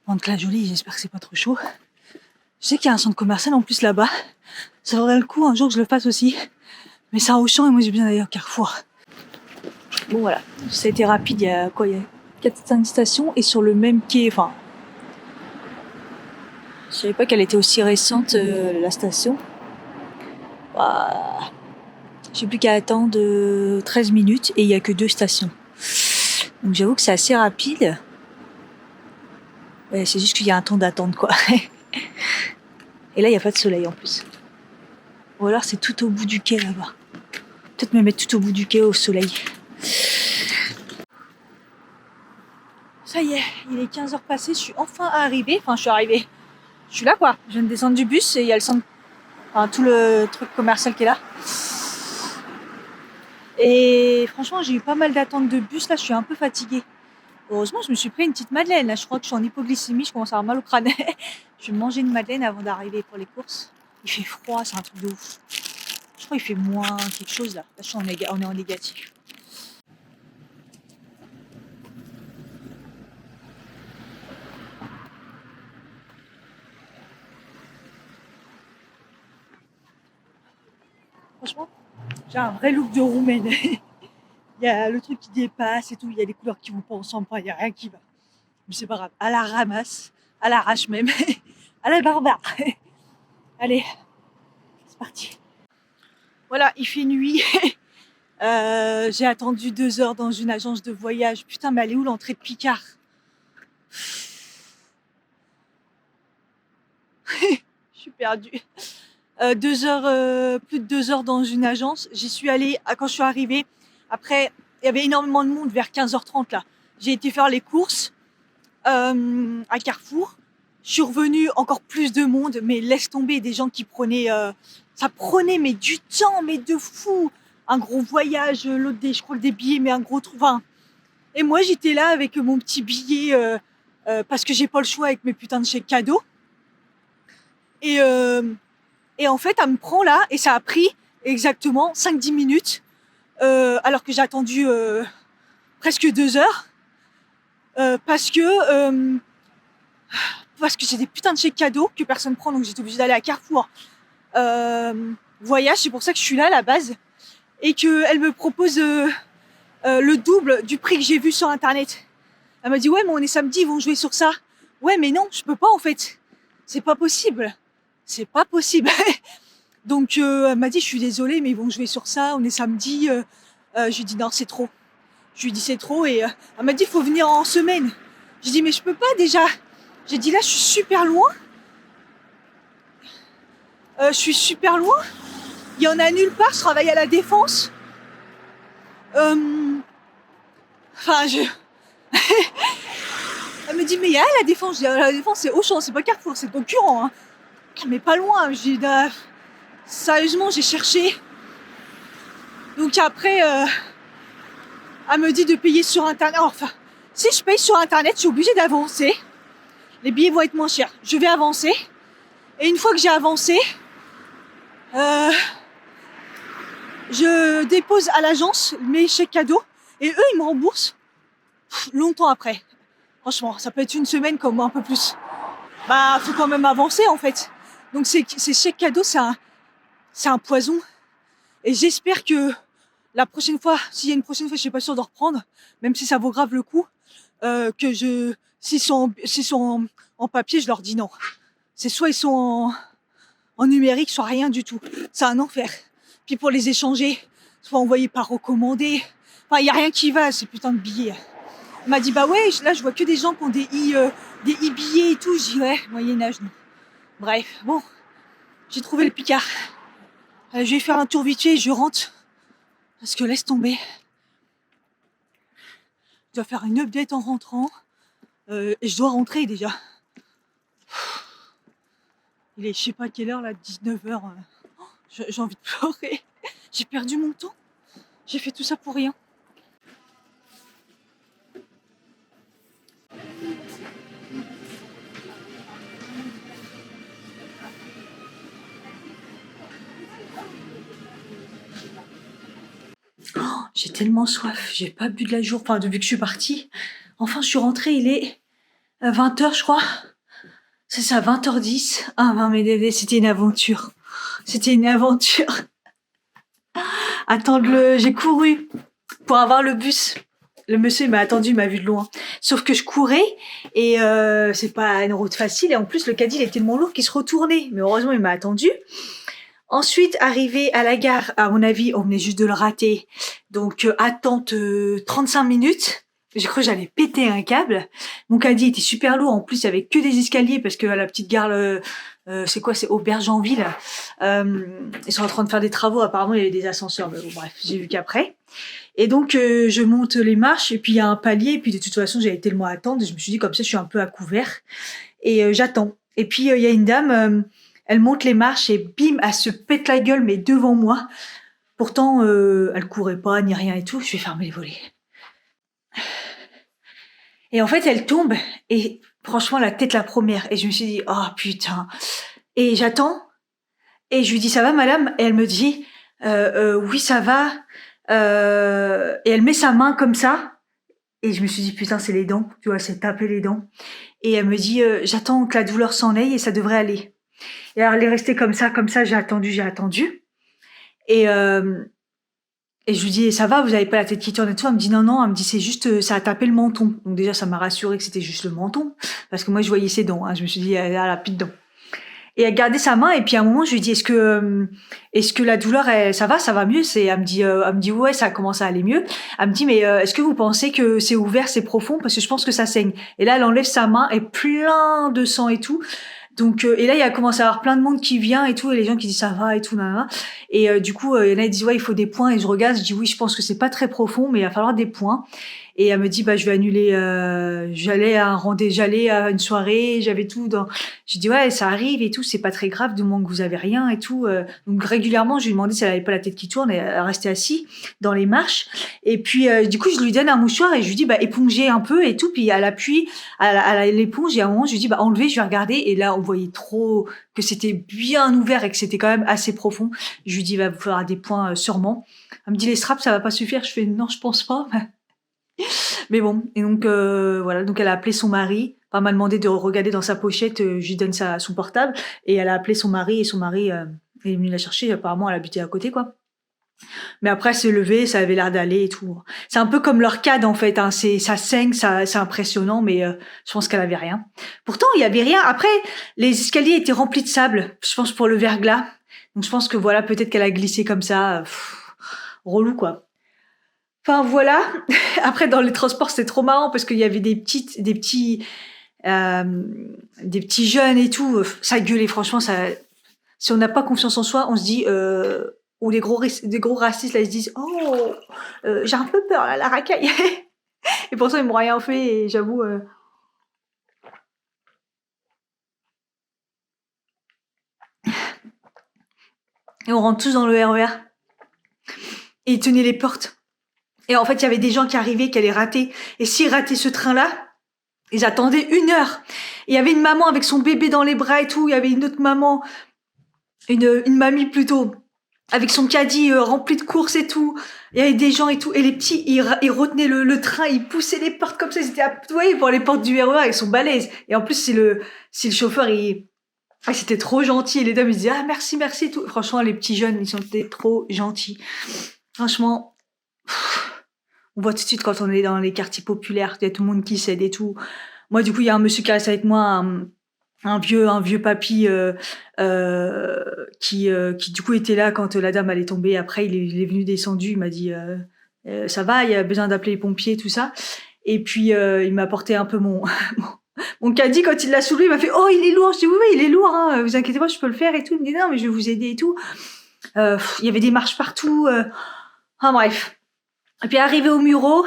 Mantes-la-Jolie, j'espère que c'est pas trop chaud. Je sais qu'il y a un centre commercial en plus là-bas. Ça vaudrait le coup un jour que je le fasse aussi. Mais c'est un Auchan et moi j'ai besoin d'aller au Carrefour. Bon voilà, ça a été rapide. Il y a 4-5 stations et sur le même quai. Enfin, je savais pas qu'elle était aussi récente la station. Bah, j'ai plus qu'à attendre 13 minutes et il y a que 2 stations. Donc j'avoue que c'est assez rapide. Ouais, c'est juste qu'il y a un temps d'attente quoi. Et là il n'y a pas de soleil en plus. Ou alors c'est tout au bout du quai là-bas. Peut-être me mettre tout au bout du quai au soleil. Ça y est, il est 15h passé, je suis enfin arrivée. Enfin, je suis arrivée. Je suis là quoi. Je viens de descendre du bus et il y a le centre. Enfin, tout le truc commercial qui est là. Et franchement, j'ai eu pas mal d'attentes de bus. Là, je suis un peu fatiguée. Heureusement, je me suis pris une petite madeleine. Là, je crois que je suis en hypoglycémie. Je commence à avoir mal au crâne. Je vais manger une madeleine avant d'arriver pour les courses. Il fait froid, c'est un truc de ouf. Je crois qu'il fait moins quelque chose là. Là, je suis on est en négatif. Franchement, j'ai un vrai look de roumaine. Il y a le truc qui dépasse et tout. Il y a les couleurs qui vont pas ensemble. Enfin, il n'y a rien qui va. Mais c'est pas grave. À la ramasse, à l'arrache même, à la barbare. Allez, c'est parti. Voilà, il fait nuit. J'ai attendu 2 heures dans une agence de voyage. Putain, mais elle est où l'entrée de Picard? Je suis perdue. 2 heures, plus de 2 heures dans une agence. J'y suis allée quand je suis arrivée. Après, il y avait énormément de monde vers 15h30 là. J'ai été faire les courses à Carrefour. Je suis revenue, encore plus de monde, mais laisse tomber, des gens qui prenaient... ça prenait mais du temps, mais de fou. Un gros voyage, l'autre je crois que des billets, mais un gros trou. Enfin, et moi j'étais là avec mon petit billet parce que j'ai pas le choix avec mes putains de chèques cadeaux. Et en fait, elle me prend là et ça a pris exactement 5-10 minutes alors que j'ai attendu presque 2 heures parce que j'ai des putains de chèques cadeaux que personne prend, donc j'étais obligée d'aller à Carrefour voyage. C'est pour ça que je suis là à la base et qu'elle me propose le double du prix que j'ai vu sur internet. Elle m'a dit ouais, mais on est samedi, ils vont jouer sur ça. Ouais, mais non, je peux pas en fait. C'est pas possible. C'est pas possible. Donc elle m'a dit je suis désolée, mais ils vont jouer sur ça, on est samedi. Je lui ai dit non, c'est trop. Je lui ai dit c'est trop et elle m'a dit il faut venir en semaine. J'ai dit mais je peux pas déjà. J'ai dit là je suis super loin. Il y en a nulle part, je travaille à la Défense. Enfin Elle me dit mais il y a la Défense. Je dis la Défense c'est Auchan, c'est pas Carrefour, c'est concurrent. Hein. Mais pas loin. Je dis sérieusement j'ai cherché. Donc après elle me dit de payer sur internet. Enfin, si je paye sur internet, je suis obligée d'avancer. Les billets vont être moins chers. Je vais avancer. Et une fois que j'ai avancé, je dépose à l'agence mes chèques cadeaux. Et eux, ils me remboursent longtemps après. Franchement, ça peut être une semaine comme un peu plus. Bah, faut quand même avancer en fait. Donc ces chèques cadeaux, c'est un poison. Et j'espère que la prochaine fois, s'il y a une prochaine fois, je suis pas sûre de reprendre, même si ça vaut grave le coup, s'ils sont en papier, je leur dis non. C'est soit ils sont en numérique, soit rien du tout. C'est un enfer. Puis pour les échanger, soit envoyés par recommandé. Enfin, il y a rien qui va, ces putains de billets. Elle m'a dit bah ouais, là je vois que des gens qui ont des e-billets et tout. Je dis ouais, Moyen-Âge, non. Bref, bon, j'ai trouvé le Picard. Je vais faire un tour vite fait et je rentre. Parce que laisse tomber. Je dois faire une update en rentrant. Et je dois rentrer déjà. Il est je sais pas quelle heure là, 19h. J'ai envie de pleurer. J'ai perdu mon temps. J'ai fait tout ça pour rien. J'ai tellement soif, j'ai pas bu de la journée, enfin depuis que je suis partie. Enfin, je suis rentrée, il est 20h, je crois. C'est ça, 20h10. Ah non, mais Dédé, c'était une aventure. C'était une aventure. Attendre j'ai couru pour avoir le bus. Le monsieur il m'a attendu, il m'a vu de loin. Sauf que je courais et c'est pas une route facile. Et en plus, le caddie il était tellement lourd qu'il se retournait. Mais heureusement, il m'a attendu. Ensuite, arrivé à la gare, à mon avis, on venait juste de le rater. Donc, attente 35 minutes. J'ai cru que j'allais péter un câble. Mon caddie était super lourd. En plus, il y avait que des escaliers parce que à la petite gare, c'est quoi? C'est Aubergenville. Ils sont en train de faire des travaux. Apparemment, il y avait des ascenseurs. Mais bon, bref, j'ai vu qu'après. Et donc, je monte les marches et puis il y a un palier. Et puis, de toute façon, j'avais tellement à attendre. Je me suis dit, comme ça, je suis un peu à couvert. Et j'attends. Et puis, il y a une dame... elle monte les marches et bim, elle se pète la gueule, mais devant moi. Pourtant, elle courait pas, ni rien et tout. Je vais fermer les volets. Et en fait, elle tombe, et franchement, la tête la première. Et je me suis dit, oh putain. Et j'attends, et je lui dis, ça va madame? Et elle me dit, oui, ça va. Et elle met sa main comme ça. Et je me suis dit, putain, c'est les dents. Tu vois, c'est taper les dents. Et elle me dit, j'attends que la douleur s'en aille et ça devrait aller. Et alors, elle est restée comme ça, j'ai attendu. Et je lui dis, ça va, vous avez pas la tête qui tourne et tout? Elle me dit, non, elle me dit, c'est juste, ça a tapé le menton. Donc déjà, ça m'a rassuré que c'était juste le menton. Parce que moi, je voyais ses dents, hein. Je me suis dit, elle a plus de dents. Et elle gardait sa main, et puis à un moment, je lui dis, est-ce que la douleur, ça va mieux? Elle me dit, ouais, ça commence à aller mieux. Elle me dit, mais est-ce que vous pensez que c'est ouvert, c'est profond? Parce que je pense que ça saigne. Et là, elle enlève sa main, et plein de sang et tout. Donc et là il a commencé à avoir plein de monde qui vient et tout, et les gens qui disent ça va et tout, nanana. Et du coup il y en a qui disent ouais, il faut des points, et je regarde, je dis oui, je pense que c'est pas très profond, mais il va falloir des points. Et elle me dit bah je vais annuler, j'allais à une soirée, j'avais tout dans. Je dis ouais, ça arrive et tout, c'est pas très grave du moment que vous avez rien et tout. Donc régulièrement je lui demandais si elle avait pas la tête qui tourne, et elle restait assise dans les marches. Et puis du coup je lui donne un mouchoir et je lui dis bah épongez un peu et tout, puis elle appuie à l'éponge, et à un moment je lui dis bah enlevez, je vais regarder. Et là on voyait trop que c'était bien ouvert et que c'était quand même assez profond. Je lui dis va vous falloir des points sûrement. Elle me dit les straps ça va pas suffire. Je fais non, je pense pas. Mais bon, et donc voilà, donc elle a appelé son mari. Enfin, elle m'a demandé de regarder dans sa pochette, je lui donne son portable, et elle a appelé son mari, et son mari est venu la chercher. Apparemment elle habitait à côté, quoi. Mais après elle s'est levée, ça avait l'air d'aller et tout. C'est un peu comme l'orcade en fait, hein. Ça saigne, c'est impressionnant, mais je pense qu'elle avait rien. Pourtant il y avait rien. Après les escaliers étaient remplis de sable, je pense pour le verglas. Donc je pense que voilà, peut-être qu'elle a glissé comme ça. Relou quoi. Enfin voilà. Après dans les transports c'était trop marrant parce qu'il y avait des petits jeunes et tout. Ça gueulait franchement. Ça, si on n'a pas confiance en soi, on se dit ou des gros racistes là ils se disent oh j'ai un peu peur là, la racaille. Et pourtant ils m'ont rien fait, et j'avoue. Et on rentre tous dans le RER. Et ils tenaient les portes. Et en fait, il y avait des gens qui arrivaient, qui allaient rater. Et s'ils rataient ce train-là, ils attendaient 1 heure. Et il y avait une maman avec son bébé dans les bras et tout. Il y avait une autre maman, une mamie plutôt, avec son caddie rempli de courses et tout. Il y avait des gens et tout. Et les petits, ils retenaient le train, ils poussaient les portes comme ça. Ils étaient ouais, pour les portes du RER, ils sont balèzes. Et en plus, c'est le chauffeur, c'était trop gentil. Et les dames, ils disaient, ah, merci et tout. Franchement, les petits jeunes, ils sont trop gentils. Franchement, on voit tout de suite quand on est dans les quartiers populaires, il y a tout le monde qui s'aide et tout. Moi, du coup, il y a un monsieur qui reste avec moi, un vieux papy qui du coup était là quand la dame allait tomber. Après, il est venu descendu, il m'a dit ça va, il y a besoin d'appeler les pompiers, tout ça. Et puis il m'a apporté un peu mon caddie. Quand il l'a soulevé, il m'a fait oh il est lourd. Je dis oui il est lourd, hein, vous inquiétez pas, je peux le faire et tout. Il me dit non mais je vais vous aider et tout. Il y avait des marches partout. Enfin bref. Et puis arrivé au Muro,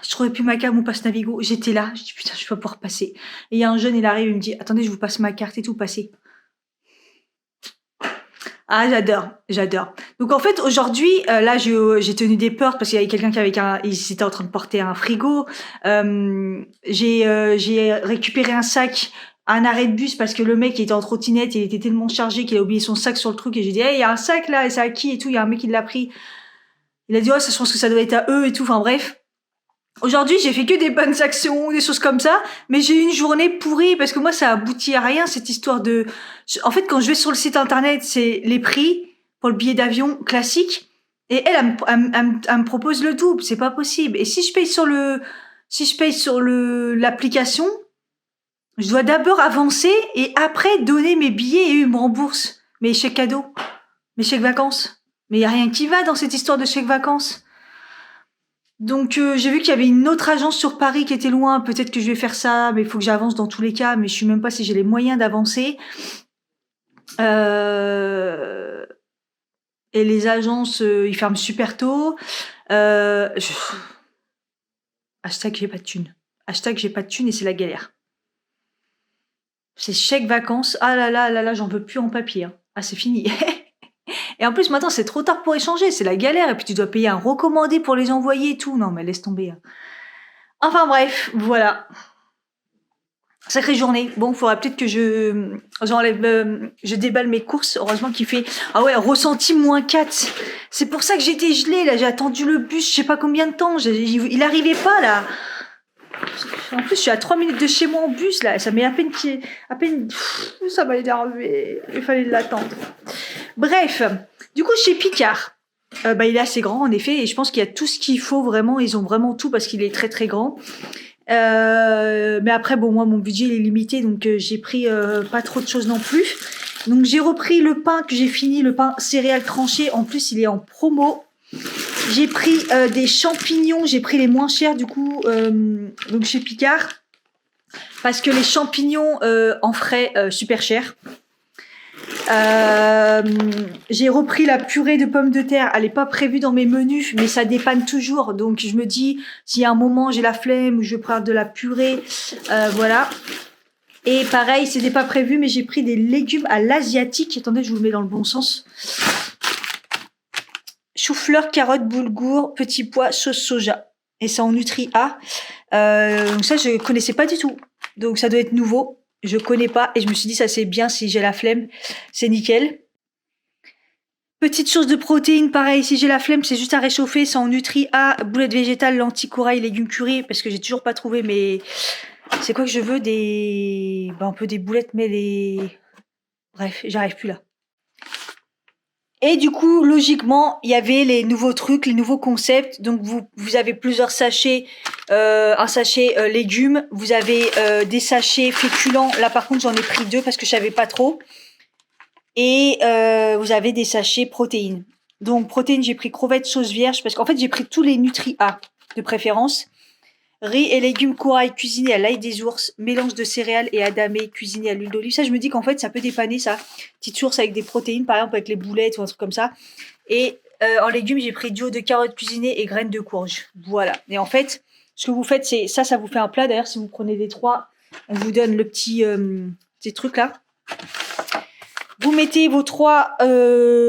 je trouvais plus ma carte, mon passe Navigo. J'étais là, je dis putain, je vais pas pouvoir passer. Et il y a un jeune, il arrive, il me dit attendez, je vous passe ma carte et tout, passez. Ah, j'adore. Donc en fait aujourd'hui, là j'ai tenu des portes parce qu'il y avait quelqu'un qui avait ils étaient en train de porter un frigo. J'ai récupéré un sac à un arrêt de bus parce que le mec il était en trottinette, il était tellement chargé qu'il a oublié son sac sur le truc et j'ai dit hey, il y a un sac là et c'est à qui et tout, il y a un mec qui l'a pris. Il a dit oh ça je pense que ça doit être à eux et tout. Enfin bref. Aujourd'hui, j'ai fait que des bonnes actions, des choses comme ça, mais j'ai eu une journée pourrie parce que moi, ça aboutit à rien, cette histoire de... En fait, quand je vais sur le site internet, c'est les prix pour le billet d'avion classique, et elle me propose le double, c'est pas possible. Et si je paye sur l'application, je dois d'abord avancer et après donner mes billets et eux me remboursent mes chèques cadeaux, mes chèques vacances. Mais il y a rien qui va dans cette histoire de chèques vacances. Donc j'ai vu qu'il y avait une autre agence sur Paris qui était loin, peut-être que je vais faire ça, mais il faut que j'avance dans tous les cas, mais je sais même pas si j'ai les moyens d'avancer. Et les agences, ils ferment super tôt. Hashtag j'ai pas de thune. Hashtag j'ai pas de thune et c'est la galère. C'est chèque vacances, ah là, j'en veux plus en papier. Hein. Ah c'est fini. Et en plus, maintenant, c'est trop tard pour échanger, c'est la galère. Et puis, tu dois payer un recommandé pour les envoyer et tout. Non, mais laisse tomber. Enfin, bref, voilà. Sacrée journée. Bon, il faudra peut-être que je déballe mes courses. Heureusement qu'il fait, ah ouais, ressenti -4. C'est pour ça que j'étais gelée, là. J'ai attendu le bus, je sais pas combien de temps. Il arrivait pas, là. En plus, je suis à 3 minutes de chez moi en bus, là. Ça met à peine ça m'a énervé. Il fallait l'attendre. Bref, du coup, chez Picard, il est assez grand, en effet, et je pense qu'il y a tout ce qu'il faut vraiment. Ils ont vraiment tout parce qu'il est très, très grand. Mais après, bon, moi, mon budget, il est limité, donc j'ai pris pas trop de choses non plus. Donc, j'ai repris le pain que j'ai fini, le pain céréales tranché. En plus, il est en promo. J'ai pris des champignons, j'ai pris les moins chers, du coup, donc chez Picard. Parce que les champignons en frais super cher. J'ai repris la purée de pommes de terre. Elle est pas prévue dans mes menus, mais ça dépanne toujours. Donc je me dis, s'il y a un moment j'ai la flemme ou je veux prendre de la purée, voilà. Et pareil, c'était pas prévu, mais j'ai pris des légumes à l'asiatique. Attendez, je vous le mets dans le bon sens. Chou-fleur, carottes, boulgour, petits pois, sauce soja. Et c'est en Nutri A. Donc ça, je connaissais pas du tout. Donc ça doit être nouveau. Je connais pas et je me suis dit ça c'est bien si j'ai la flemme, c'est nickel. Petite source de protéines, pareil, si j'ai la flemme, c'est juste à réchauffer, c'est en Nutri A, boulettes végétales, lentilles, corail, légumes curés, parce que j'ai toujours pas trouvé, mais c'est quoi que je veux, un peu des boulettes, mais bref, j'arrive plus là. Et du coup, logiquement, il y avait les nouveaux trucs, les nouveaux concepts. Donc, vous avez plusieurs sachets, un sachet légumes. Vous avez des sachets féculents. Là, par contre, j'en ai pris 2 parce que je savais pas trop. Et vous avez des sachets protéines. Donc, protéines, j'ai pris crevettes, sauce vierge parce qu'en fait, j'ai pris tous les Nutri A de préférence. Riz et légumes corail cuisinés à l'ail des ours, mélange de céréales et adamé cuisiné à l'huile d'olive. Ça, je me dis qu'en fait, ça peut dépanner ça. Petite source avec des protéines, par exemple avec les boulettes ou un truc comme ça. Et en légumes, j'ai pris duo de carottes cuisinées et graines de courge. Voilà. Et en fait, ce que vous faites, c'est ça vous fait un plat. D'ailleurs, si vous prenez des 3, on vous donne le petit truc là. Vous mettez vos 3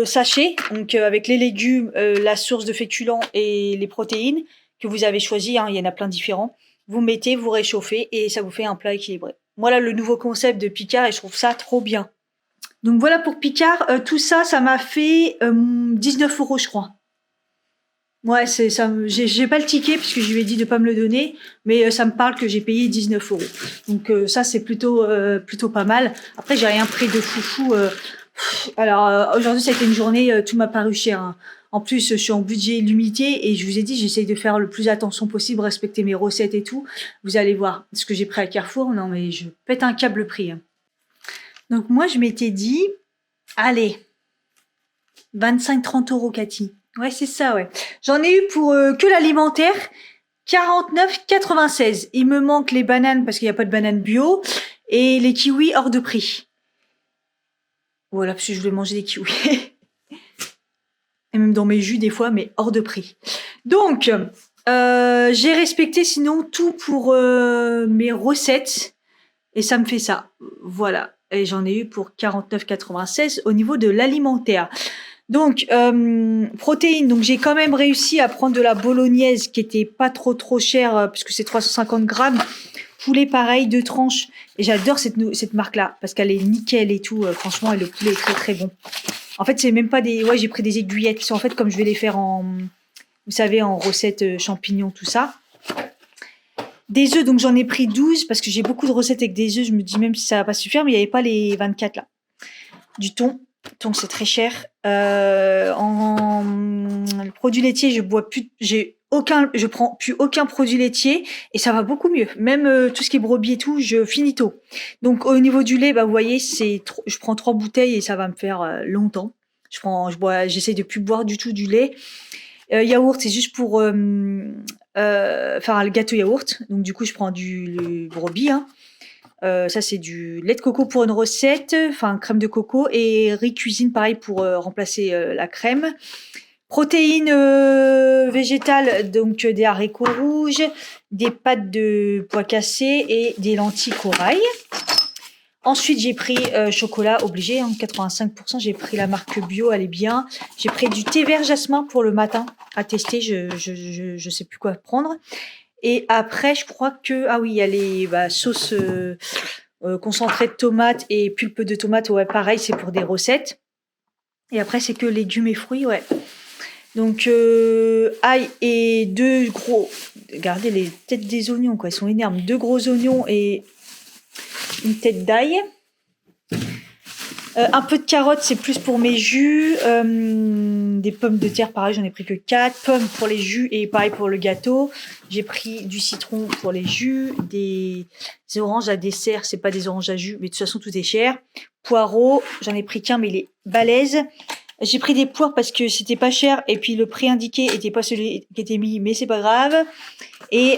sachets, donc avec les légumes, la source de féculents et les protéines que vous avez choisi, hein, il y en a plein différents. Vous mettez, vous réchauffez et ça vous fait un plat équilibré. Voilà le nouveau concept de Picard et je trouve ça trop bien. Donc voilà pour Picard, tout ça, ça m'a fait 19 € je crois. Ouais, c'est ça. J'ai pas le ticket puisque je lui ai dit de pas me le donner, mais ça me parle que j'ai payé 19 €. Donc ça c'est plutôt pas mal. Après j'ai rien pris de foufou. Alors aujourd'hui ça a été une journée, tout m'a paru cher. Hein. En plus, je suis en budget limité et je vous ai dit, j'essaye de faire le plus attention possible, respecter mes recettes et tout. Vous allez voir ce que j'ai pris à Carrefour. Non, mais je pète un câble prix. Hein. Donc, moi, je m'étais dit, allez, 25-30 € Cathy. Ouais, c'est ça, ouais. J'en ai eu pour que l'alimentaire, 49,96. Il me manque les bananes parce qu'il n'y a pas de bananes bio et les kiwis hors de prix. Voilà, parce que je voulais manger des kiwis. Et même dans mes jus des fois, mais hors de prix. Donc, J'ai respecté sinon tout pour mes recettes et ça me fait ça. Voilà. Et j'en ai eu pour 49,96 au niveau de l'alimentaire. Donc, protéines. Donc, j'ai quand même réussi à prendre de la bolognaise qui était pas trop chère puisque c'est 350 grammes. Poulet pareil, 2 tranches. Et j'adore cette marque-là parce qu'elle est nickel et tout. Franchement, et le poulet est très bon. En fait, c'est même pas des... Ouais, j'ai pris des aiguillettes. Parce qu'en fait, comme je vais les faire en... Vous savez, en recettes champignons, tout ça. Des œufs, donc j'en ai pris 12 parce que j'ai beaucoup de recettes avec des œufs. Je me dis même si ça va pas suffire, mais il n'y avait pas les 24 là. Du thon. Thon, c'est très cher. En produits laitiers, je prends plus aucun produit laitier et ça va beaucoup mieux. Même tout ce qui est brebis et tout, je finis tôt. Donc au niveau du lait, bah vous voyez, je prends 3 bouteilles et ça va me faire longtemps. J'essaie de plus boire du tout du lait. Yaourt, c'est juste pour faire le gâteau yaourt. Donc du coup, je prends du brebis. Hein. Ça, c'est du lait de coco pour une recette, enfin crème de coco et riz cuisine, pareil pour remplacer la crème. Protéines végétales, donc des haricots rouges, des pâtes de pois cassés et des lentilles corail. Ensuite, j'ai pris chocolat obligé, hein, 85%. J'ai pris la marque bio, elle est bien. J'ai pris du thé vert jasmin pour le matin à tester. Je sais plus quoi prendre. Et après, je crois que il y a les sauces concentrées de tomates et pulpe de tomates. Ouais, pareil, c'est pour des recettes. Et après, c'est que légumes et fruits, ouais. Donc ail et 2 gros. Regardez les têtes des oignons, quoi. Ils sont énormes. 2 gros oignons et une tête d'ail. Un peu de carottes, c'est plus pour mes jus. Des pommes de terre, pareil, j'en ai pris que 4. Pommes pour les jus et pareil pour le gâteau. J'ai pris du citron pour les jus. Des oranges à dessert, c'est pas des oranges à jus, mais de toute façon, tout est cher. Poireaux, j'en ai pris qu'un, mais il est balèze. J'ai pris des poires parce que c'était pas cher et puis le prix indiqué était pas celui qui était mis, mais c'est pas grave. Et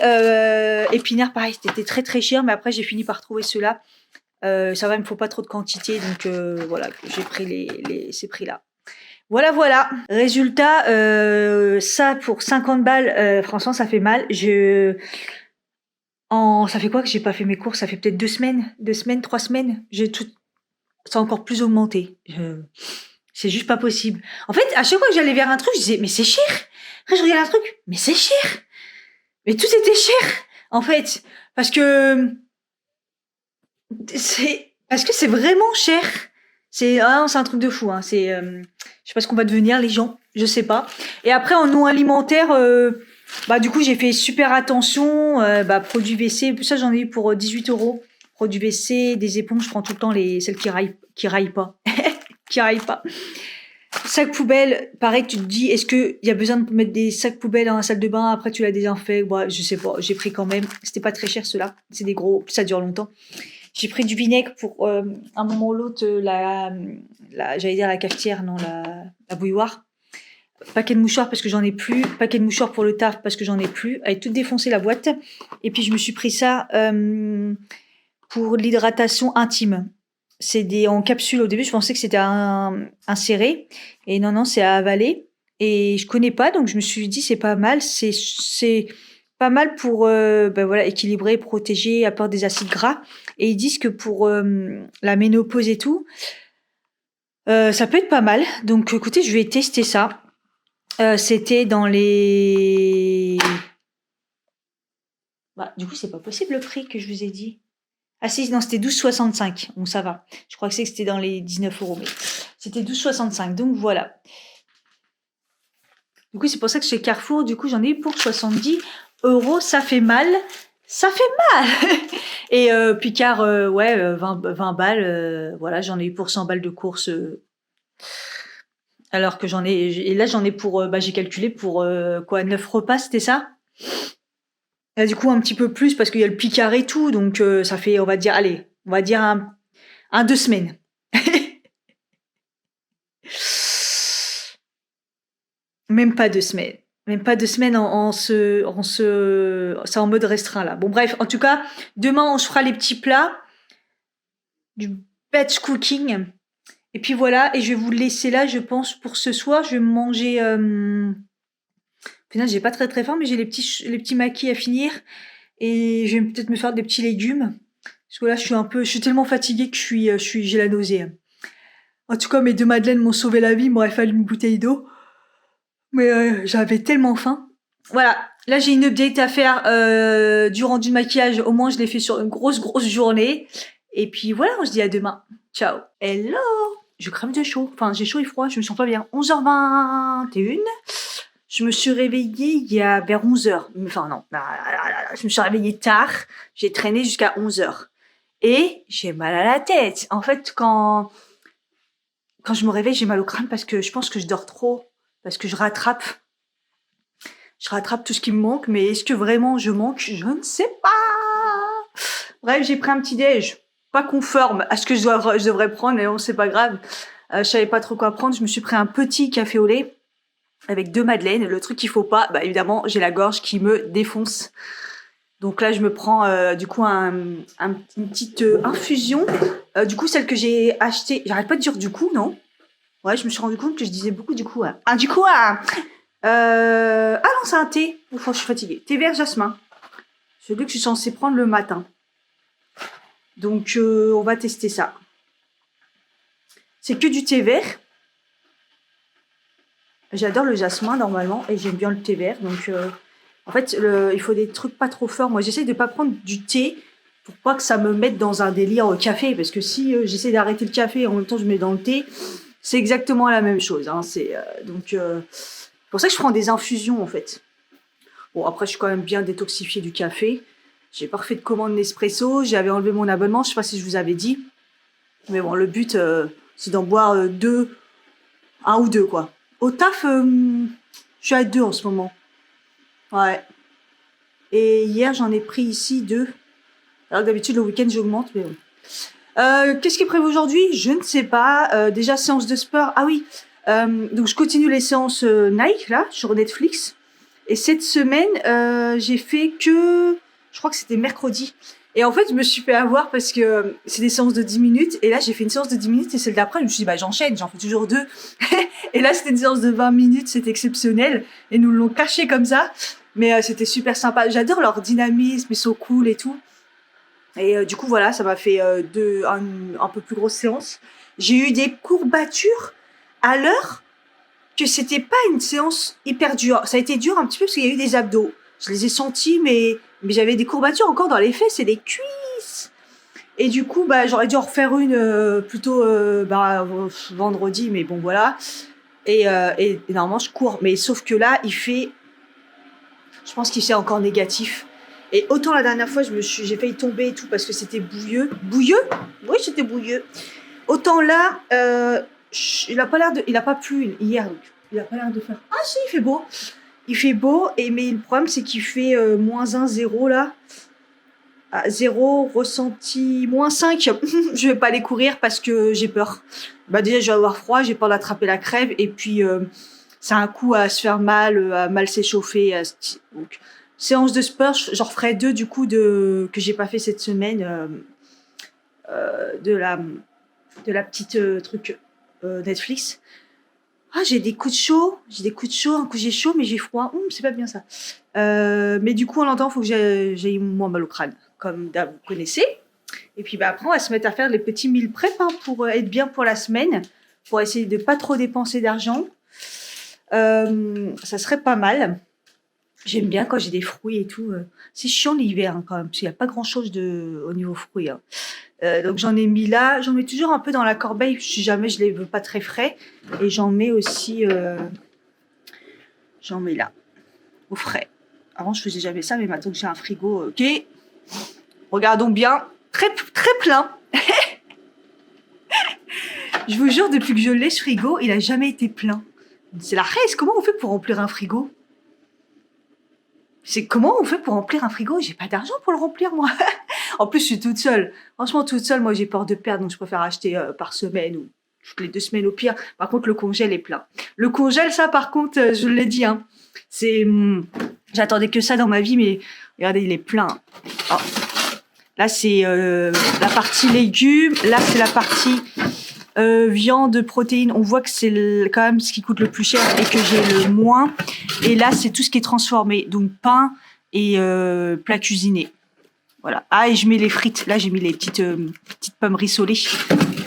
épinards, pareil, c'était très cher, mais après j'ai fini par trouver ceux-là. Ça va, il me faut pas trop de quantité, donc voilà, j'ai pris ces prix-là. Voilà. Résultat, ça pour 50 balles, franchement, ça fait mal. Ça fait quoi que j'ai pas fait mes courses? Ça fait peut-être 2 semaines, 3 semaines. Ça a encore plus augmenté. C'est juste pas possible. En fait, à chaque fois que j'allais vers un truc, je disais, mais c'est cher. Après, je regardais un truc, mais c'est cher. Mais tout était cher, en fait. Parce que c'est vraiment cher. C'est un truc de fou. Hein. Je sais pas ce qu'on va devenir, les gens. Je sais pas. Et après, en non alimentaire, du coup, j'ai fait super attention. Produits WC, ça, j'en ai eu pour 18 €. Produits WC, des éponges, je prends tout le temps celles qui raillent pas. Qui raillent pas. Sac poubelle, pareil, tu te dis, est-ce qu'il y a besoin de mettre des sacs poubelles dans la salle de bain, après tu la désinfectes? Je sais pas, j'ai pris quand même. C'était pas très cher ceux-là, c'est des gros, ça dure longtemps. J'ai pris du vinaigre pour un moment ou l'autre, j'allais dire la cafetière, non, la bouilloire. Paquet de mouchoirs parce que j'en ai plus. Paquet de mouchoirs pour le taf parce que j'en ai plus. Elle est toute défoncée la boîte. Et puis je me suis pris ça pour l'hydratation intime. C'est en capsule. Au début, je pensais que c'était inséré. Et non, c'est à avaler. Et je connais pas, donc je me suis dit, c'est pas mal. C'est pas mal pour équilibrer, protéger, apporter des acides gras. Et ils disent que pour la ménopause et tout, ça peut être pas mal. Donc, écoutez, je vais tester ça. C'était dans les... du coup, c'est pas possible le prix que je vous ai dit. Ah si, non, c'était 12,65. Bon, ça va. Je crois que c'était dans les 19 €, mais c'était 12,65. Donc voilà. Du coup, c'est pour ça que chez Carrefour, du coup, j'en ai eu pour 70 €. Ça fait mal. Ça fait mal. Et Picard, 20 balles. Voilà, j'en ai eu pour 100 balles de course. Alors que j'en ai... Et là, j'en ai pour... j'ai calculé pour 9 repas, c'était ça? Là, du coup, un petit peu plus parce qu'il y a le Picard et tout. Donc, ça fait, on va dire 2 semaines. Même pas 2 semaines. Même pas 2 semaines c'est en mode restreint là. Bon bref, en tout cas, demain on se fera les petits plats, du batch cooking. Et puis voilà, et je vais vous laisser là, je pense, pour ce soir. Je vais manger Au final, j'ai pas très très faim, mais j'ai les petits maquis à finir. Et je vais peut-être me faire des petits légumes. Parce que là, je suis tellement fatiguée que j'ai la nausée. En tout cas, mes 2 madeleines m'ont sauvé la vie. Il m'aurait fallu une bouteille d'eau. Mais j'avais tellement faim. Voilà. Là, j'ai une update à faire du rendu de maquillage. Au moins, je l'ai fait sur une grosse journée. Et puis voilà, on se dit à demain. Ciao. Hello. Je crème de chaud. Enfin, j'ai chaud et froid. Je me sens pas bien. 11h21. Je me suis réveillée il y a vers 11h. Enfin, non. Je me suis réveillée tard. J'ai traîné jusqu'à 11h. Et j'ai mal à la tête. En fait, quand je me réveille, j'ai mal au crâne parce que je pense que je dors trop. Parce que je rattrape tout ce qui me manque. Mais est-ce que vraiment je manque? Je ne sais pas. Bref, j'ai pris un petit déj. Pas conforme à ce que je devrais prendre, mais bon, c'est pas grave. Je savais pas trop quoi prendre. Je me suis pris un petit café au lait avec 2 madeleines. Le truc qu'il faut pas, bah évidemment, j'ai la gorge qui me défonce. Donc là, je me prends du coup une petite infusion. Du coup, celle que j'ai achetée, j'arrête pas de dire du coup, non? Ouais, je me suis rendu compte que je disais beaucoup du coup. Ah, du coup, ah non, c'est un thé. Ouf, je suis fatiguée. Thé vert jasmin. Celui que je suis censée prendre le matin. Donc, on va tester ça. C'est que du thé vert. J'adore le jasmin normalement et j'aime bien le thé vert. Donc, en fait, il faut des trucs pas trop forts. Moi, j'essaie de pas prendre du thé pour pas que ça me mette dans un délire au café. Parce que si j'essaie d'arrêter le café et en même temps je mets dans le thé, c'est exactement la même chose. Hein. C'est pour ça que je prends des infusions en fait. Bon, après, je suis quand même bien détoxifiée du café. J'ai pas refait de commande Nespresso. J'avais enlevé mon abonnement. Je sais pas si je vous avais dit. Mais bon, le but, c'est d'en boire 2. 1 ou 2, quoi. Au taf, je suis à 2 en ce moment. Ouais. Et hier, j'en ai pris ici 2. Alors que d'habitude, le week-end, j'augmente. Mais bon. Qu'est-ce qui est prévu aujourd'hui? Je ne sais pas. Déjà, séance de sport. Ah oui. Donc, je continue les séances Nike, là, sur Netflix. Et cette semaine, j'ai fait que... Je crois que c'était mercredi. Et en fait, je me suis fait avoir parce que c'est des séances de 10 minutes. Et là, j'ai fait une séance de 10 minutes et celle d'après, je me suis dit, bah, j'enchaîne, j'en fais toujours 2. Et là, c'était une séance de 20 minutes, c'était exceptionnel. Et nous l'ont caché comme ça. Mais c'était super sympa. J'adore leur dynamisme, ils sont cool et tout. Et du coup, voilà, ça m'a fait un peu plus grosse séance. J'ai eu des courbatures à l'heure que c'était pas une séance hyper dure. Ça a été dur un petit peu parce qu'il y a eu des abdos. Je les ai sentis, mais j'avais des courbatures encore dans les fesses et les cuisses. Et du coup, bah, j'aurais dû en refaire une plutôt vendredi, mais bon, voilà. Et normalement, je cours. Mais sauf que là, je pense qu'il fait encore négatif. Et autant la dernière fois, j'ai failli tomber et tout parce que c'était bouilleux. Bouilleux? Oui, c'était bouilleux. Autant là, il a pas plu hier. Donc, il a pas l'air de faire. Ah si, il fait beau. Il fait beau, mais le problème, c'est qu'il fait -1, 0 là. 0, ressenti, -5. Je vais pas aller courir parce que j'ai peur. Bah déjà, je vais avoir froid, j'ai peur d'attraper la crève. Et puis, c'est un coup à se faire mal, à mal s'échauffer. Donc, séance de sport, j'en referai 2 du coup que j'ai pas fait cette semaine. De la petite truc Netflix. Ah, j'ai des coups de chaud, un coup j'ai chaud, mais j'ai froid. C'est pas bien ça. Mais du coup, en attendant, il faut que j'aille moins mal au crâne, comme vous connaissez. Et puis bah, après, on va se mettre à faire les petits meal prep pour être bien pour la semaine, pour essayer de pas trop dépenser d'argent. Ça serait pas mal. J'aime bien quand j'ai des fruits et tout. C'est chiant l'hiver quand même, parce qu'il n'y a pas grand-chose au niveau fruits. Hein. Donc j'en ai mis là, j'en mets toujours un peu dans la corbeille si jamais je les veux pas très frais, et j'en mets aussi j'en mets là au frais. Avant je faisais jamais ça, mais maintenant que j'ai un frigo, ok, regardons bien, très très plein. Je vous jure, depuis que je l'ai ce frigo, il a jamais été plein. C'est la race. Comment on fait pour remplir un frigo? Comment on fait pour remplir un frigo? J'ai pas d'argent pour le remplir, moi. En plus, je suis toute seule. Franchement, toute seule, moi, j'ai peur de perdre, donc je préfère acheter par semaine ou toutes les 2 semaines au pire. Par contre, le congèle est plein. Le congèle, ça, par contre, je l'ai dit, hein. J'attendais que ça dans ma vie, mais regardez, il est plein. Oh. Là, c'est la partie légumes. Là, c'est la partie viande, protéines, on voit que c'est quand même ce qui coûte le plus cher et que j'ai le moins. Et là, c'est tout ce qui est transformé. Donc, pain et plats cuisinés. Voilà. Ah, et je mets les frites. Là, j'ai mis les petites pommes rissolées.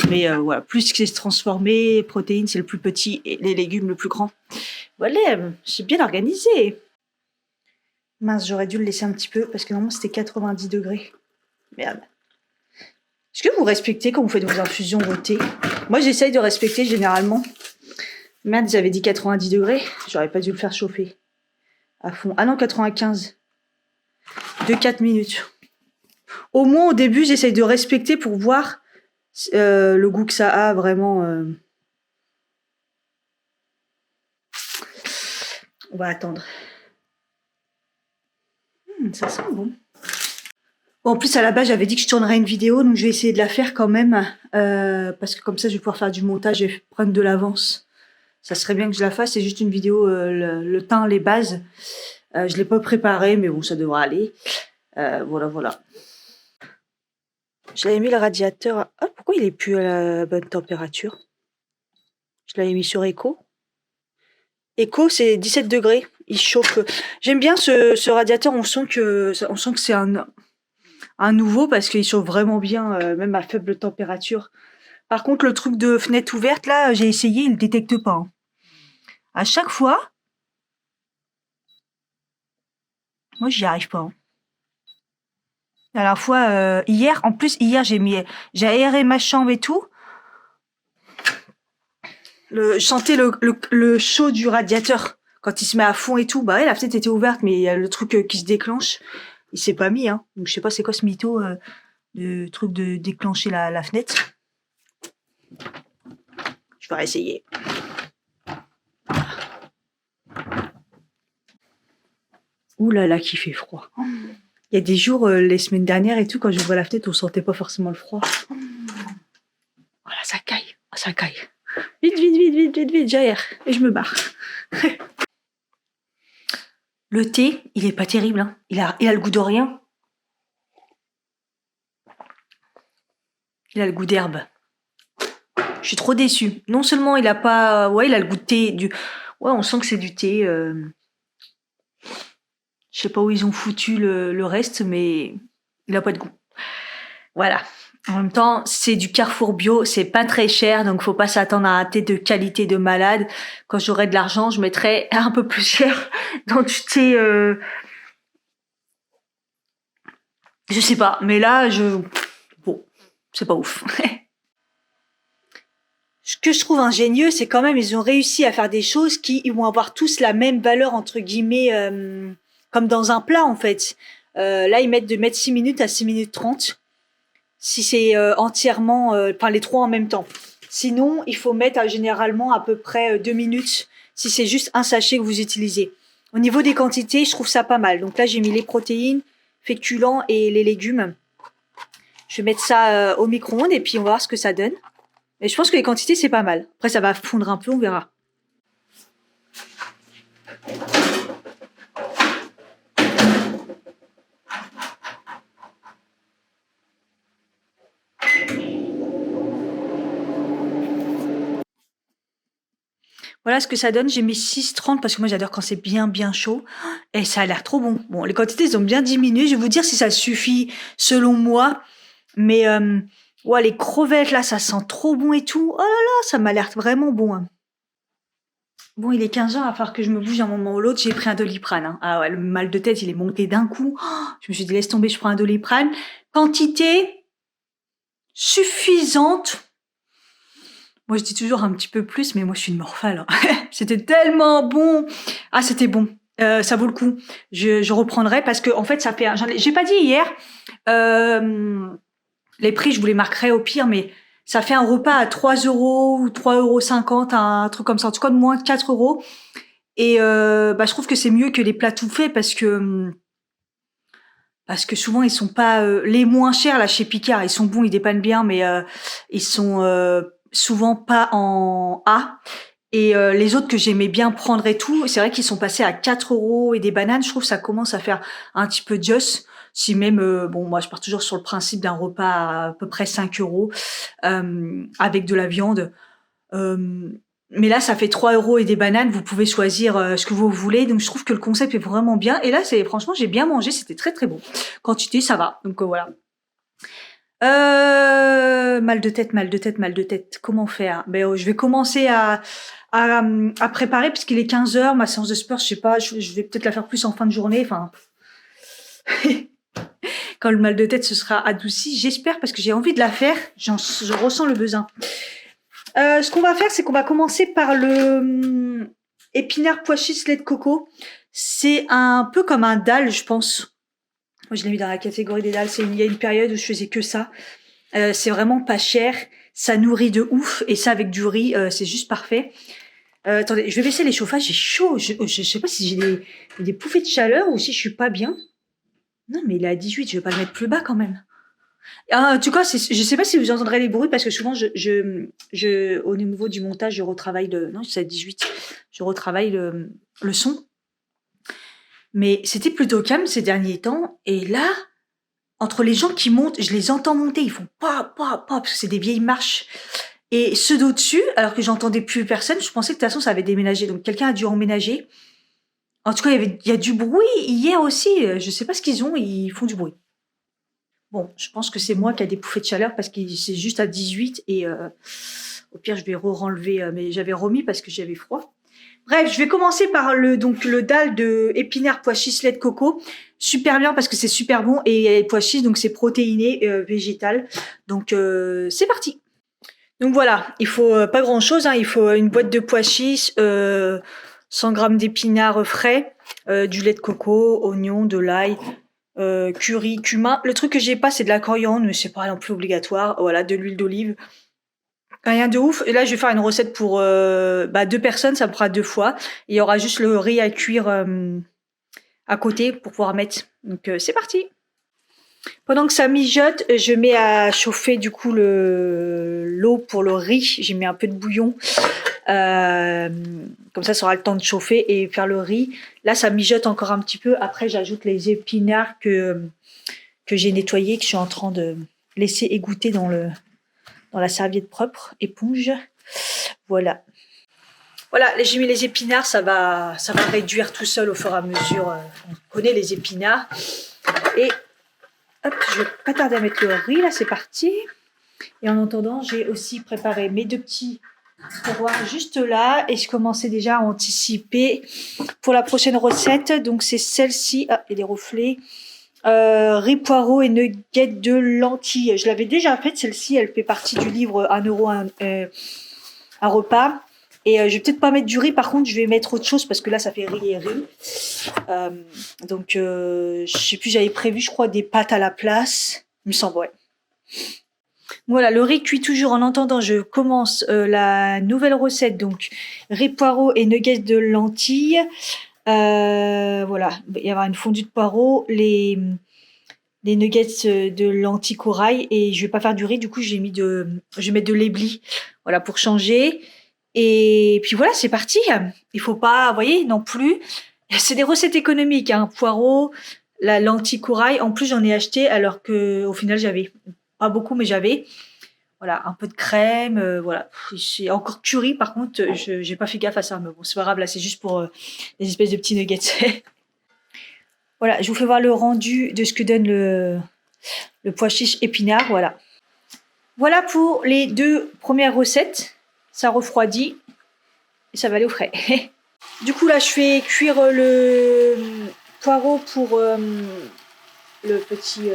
Mais voilà, plus que c'est transformé, protéines, c'est le plus petit et les légumes le plus grand. Voilà, c'est bien organisé. Mince, j'aurais dû le laisser un petit peu parce que normalement, c'était 90 degrés. Merde. Est-ce que vous respectez quand vous faites vos infusions, vos thés? Moi, j'essaye de respecter généralement. Merde, j'avais dit 90 degrés. J'aurais pas dû le faire chauffer à fond. Ah non, 95. De 4 minutes. Au moins, au début, j'essaye de respecter pour voir le goût que ça a vraiment. On va attendre. Ça sent bon. Bon, en plus, à la base, j'avais dit que je tournerais une vidéo, donc je vais essayer de la faire quand même, parce que comme ça, je vais pouvoir faire du montage et prendre de l'avance. Ça serait bien que je la fasse, c'est juste une vidéo, le teint, les bases. Je l'ai pas préparé, mais bon, ça devrait aller. Voilà. Je l'avais mis le radiateur. Ah, pourquoi il est plus à la bonne température? Je l'avais mis sur Eco. Eco, c'est 17 degrés. Il chauffe. J'aime bien ce radiateur. On sent que c'est un nouveau parce qu'il chauffe vraiment bien, même à faible température. Par contre, le truc de fenêtre ouverte, là, j'ai essayé, il ne détecte pas. Hein. À chaque fois, moi, j'y arrive pas. Hein. La dernière fois, hier, j'ai aéré ma chambre et tout. Je sentais le chaud du radiateur quand il se met à fond et tout. Bah ouais, la fenêtre était ouverte, mais il y a le truc qui se déclenche. Il s'est pas mis, hein. Donc je sais pas c'est quoi ce mytho de truc de déclencher la fenêtre. Je vais essayer. Ouh là là, qui fait froid. Il y a des jours, les semaines dernières et tout, quand j'ouvrais la fenêtre, on sentait pas forcément le froid. Voilà, ça caille. Oh, ça caille. Vite, j'aère. Et je me barre. Le thé, il est pas terrible. Hein. Il a le goût de rien. Il a le goût d'herbe. Je suis trop déçue. Non seulement il a pas... Ouais, il a le goût de thé. Ouais, on sent que c'est du thé. Je sais pas où ils ont foutu le reste, mais il a pas de goût. Voilà. En même temps, c'est du Carrefour bio, c'est pas très cher, donc faut pas s'attendre à un thé de qualité de malade. Quand j'aurai de l'argent, je mettrai un peu plus cher dans du thé. Je sais pas, mais là, bon, c'est pas ouf. Ce que je trouve ingénieux, c'est quand même ils ont réussi à faire des choses qui vont avoir tous la même valeur entre guillemets, comme dans un plat en fait. Là, ils mettent de mettre 6 minutes à 6 minutes 30. Si c'est entièrement, enfin les trois en même temps. Sinon, il faut mettre généralement à peu près 2 minutes si c'est juste un sachet que vous utilisez. Au niveau des quantités, je trouve ça pas mal. Donc là, j'ai mis les protéines, féculents et les légumes. Je vais mettre ça au micro-ondes et puis on va voir ce que ça donne. Et je pense que les quantités, c'est pas mal. Après, ça va fondre un peu, on verra. Voilà ce que ça donne. J'ai mis 6,30 parce que moi j'adore quand c'est bien chaud. Et ça a l'air trop bon. Bon, les quantités ils ont bien diminué. Je vais vous dire si ça suffit selon moi. Mais ouais, les crevettes là, ça sent trop bon et tout. Oh là là, ça m'a l'air vraiment bon. Hein. Bon, il est 15 heures, à falloir que je me bouge un moment ou l'autre. J'ai pris un Doliprane. Hein. Ah ouais, le mal de tête, il est monté d'un coup. Oh, je me suis dit, laisse tomber, je prends un Doliprane. Quantité suffisante. Moi, je dis toujours un petit peu plus, mais moi, je suis une morphale. Hein. C'était tellement bon. Ah, c'était bon. Ça vaut le coup. Je reprendrai parce que, en fait, ça fait... J'ai pas dit hier. Les prix, je vous les marquerai au pire, mais ça fait un repas à 3 € ou 3,50 €, un truc comme ça. En tout cas, de moins de 4 €. Et je trouve que c'est mieux que les plats tout faits parce que souvent, ils sont pas... les moins chers, là, chez Picard, ils sont bons, ils dépannent bien, mais ils sont... souvent pas en A. Et les autres que j'aimais bien prendre et tout, c'est vrai qu'ils sont passés à 4 € et des bananes. Je trouve que ça commence à faire un petit peu just. Si même, bon, moi je pars toujours sur le principe d'un repas à peu près 5 € avec de la viande. Mais là, ça fait 3 € et des bananes. Vous pouvez choisir ce que vous voulez. Donc, je trouve que le concept est vraiment bien. Et là, franchement, j'ai bien mangé. C'était très, très bon. Quantité, ça va. Donc, voilà. Mal de tête, mal de tête, mal de tête. Comment faire? Ben, je vais commencer à préparer puisqu'il est 15 h. Ma séance de sport, je sais pas, je vais peut-être la faire plus en fin de journée. Enfin, quand le mal de tête se sera adouci, j'espère parce que j'ai envie de la faire. Je ressens le besoin. Ce qu'on va faire, c'est qu'on va commencer par le épinard pois chiches lait de coco. C'est un peu comme un dalle, je pense. Moi, je l'ai mis dans la catégorie des dalles. Il y a une période où je faisais que ça. C'est vraiment pas cher. Ça nourrit de ouf. Et ça, avec du riz, c'est juste parfait. Attendez, je vais baisser les chauffages. J'ai chaud. Je sais pas si j'ai des bouffées de chaleur ou si je suis pas bien. Non, mais il est à 18. Je vais pas le mettre plus bas quand même. En tout cas, je sais pas si vous entendrez les bruits parce que souvent, au niveau du montage, je retravaille non, c'est à 18. Je retravaille le son. Mais c'était plutôt calme ces derniers temps. Et là, entre les gens qui montent, je les entends monter. Ils font pas, parce que c'est des vieilles marches. Et ceux d'au-dessus, alors que j'entendais plus personne, je pensais que de toute façon, ça avait déménagé. Donc, quelqu'un a dû emménager. En tout cas, il y a du bruit hier aussi. Je sais pas ce qu'ils ont, ils font du bruit. Bon, je pense que c'est moi qui a des bouffées de chaleur parce que c'est juste à 18 et au pire, je vais renlever, mais j'avais remis parce que j'avais froid. Bref, je vais commencer par le dalle de épinards pois chiches lait de coco. Super bien parce que c'est super bon et pois chiches, donc c'est protéiné, végétal. Donc, c'est parti. Donc voilà, il faut pas grand-chose. Hein. Il faut une boîte de pois chiches, 100 g d'épinards frais, du lait de coco, oignon, de l'ail, curry, cumin. Le truc que j'ai pas, c'est de la coriandre, mais c'est pas non plus obligatoire. Voilà, de l'huile d'olive. Rien de ouf. Et là, je vais faire une recette pour 2 personnes, ça me fera 2 fois. Et il y aura juste le riz à cuire à côté pour pouvoir mettre. Donc c'est parti. Pendant que ça mijote, je mets à chauffer du coup l'eau pour le riz. J'ai mis un peu de bouillon. Comme ça aura le temps de chauffer et faire le riz. Là, ça mijote encore un petit peu. Après, j'ajoute les épinards que j'ai nettoyés, que je suis en train de laisser égoutter dans la serviette propre, éponge. Voilà. Voilà, j'ai mis les épinards, ça va réduire tout seul au fur et à mesure. On connaît les épinards. Et hop, je vais pas tarder à mettre le riz, là, c'est parti. Et en attendant, j'ai aussi préparé mes 2 petits tiroirs juste là. Et je commençais déjà à anticiper pour la prochaine recette. Donc, c'est celle-ci. Ah, il y a des reflets. Riz poireaux et nuggets de lentilles. Je l'avais déjà faite, celle-ci. Elle fait partie du livre 1 € un repas. Et je vais peut-être pas mettre du riz, par contre, je vais mettre autre chose parce que là, ça fait riz et riz. Donc, je sais plus, j'avais prévu, je crois, des pâtes à la place. Il me semble, ouais. Voilà, le riz cuit toujours. En attendant, je commence la nouvelle recette. Donc, riz poireaux et nuggets de lentilles. Voilà, il va y avoir une fondue de poireaux, les nuggets de lentilles corail et je vais pas faire du riz. Du coup, je vais mettre de l'éblis. Voilà, pour changer. Et puis voilà, c'est parti. Il faut pas, vous voyez, non plus. C'est des recettes économiques, hein. Poireaux, la lentille corail. En plus, j'en ai acheté alors que au final, j'avais pas beaucoup, mais j'avais. Voilà, un peu de crème. Voilà. C'est encore curry, par contre, j'ai pas fait gaffe à ça. Mais bon, c'est pas grave, là, c'est juste pour des espèces de petits nuggets. Voilà, je vous fais voir le rendu de ce que donne le pois chiche épinard. Voilà. Voilà pour les 2 premières recettes. Ça refroidit et ça va aller au frais. Du coup, là, je fais cuire le poireau pour le petit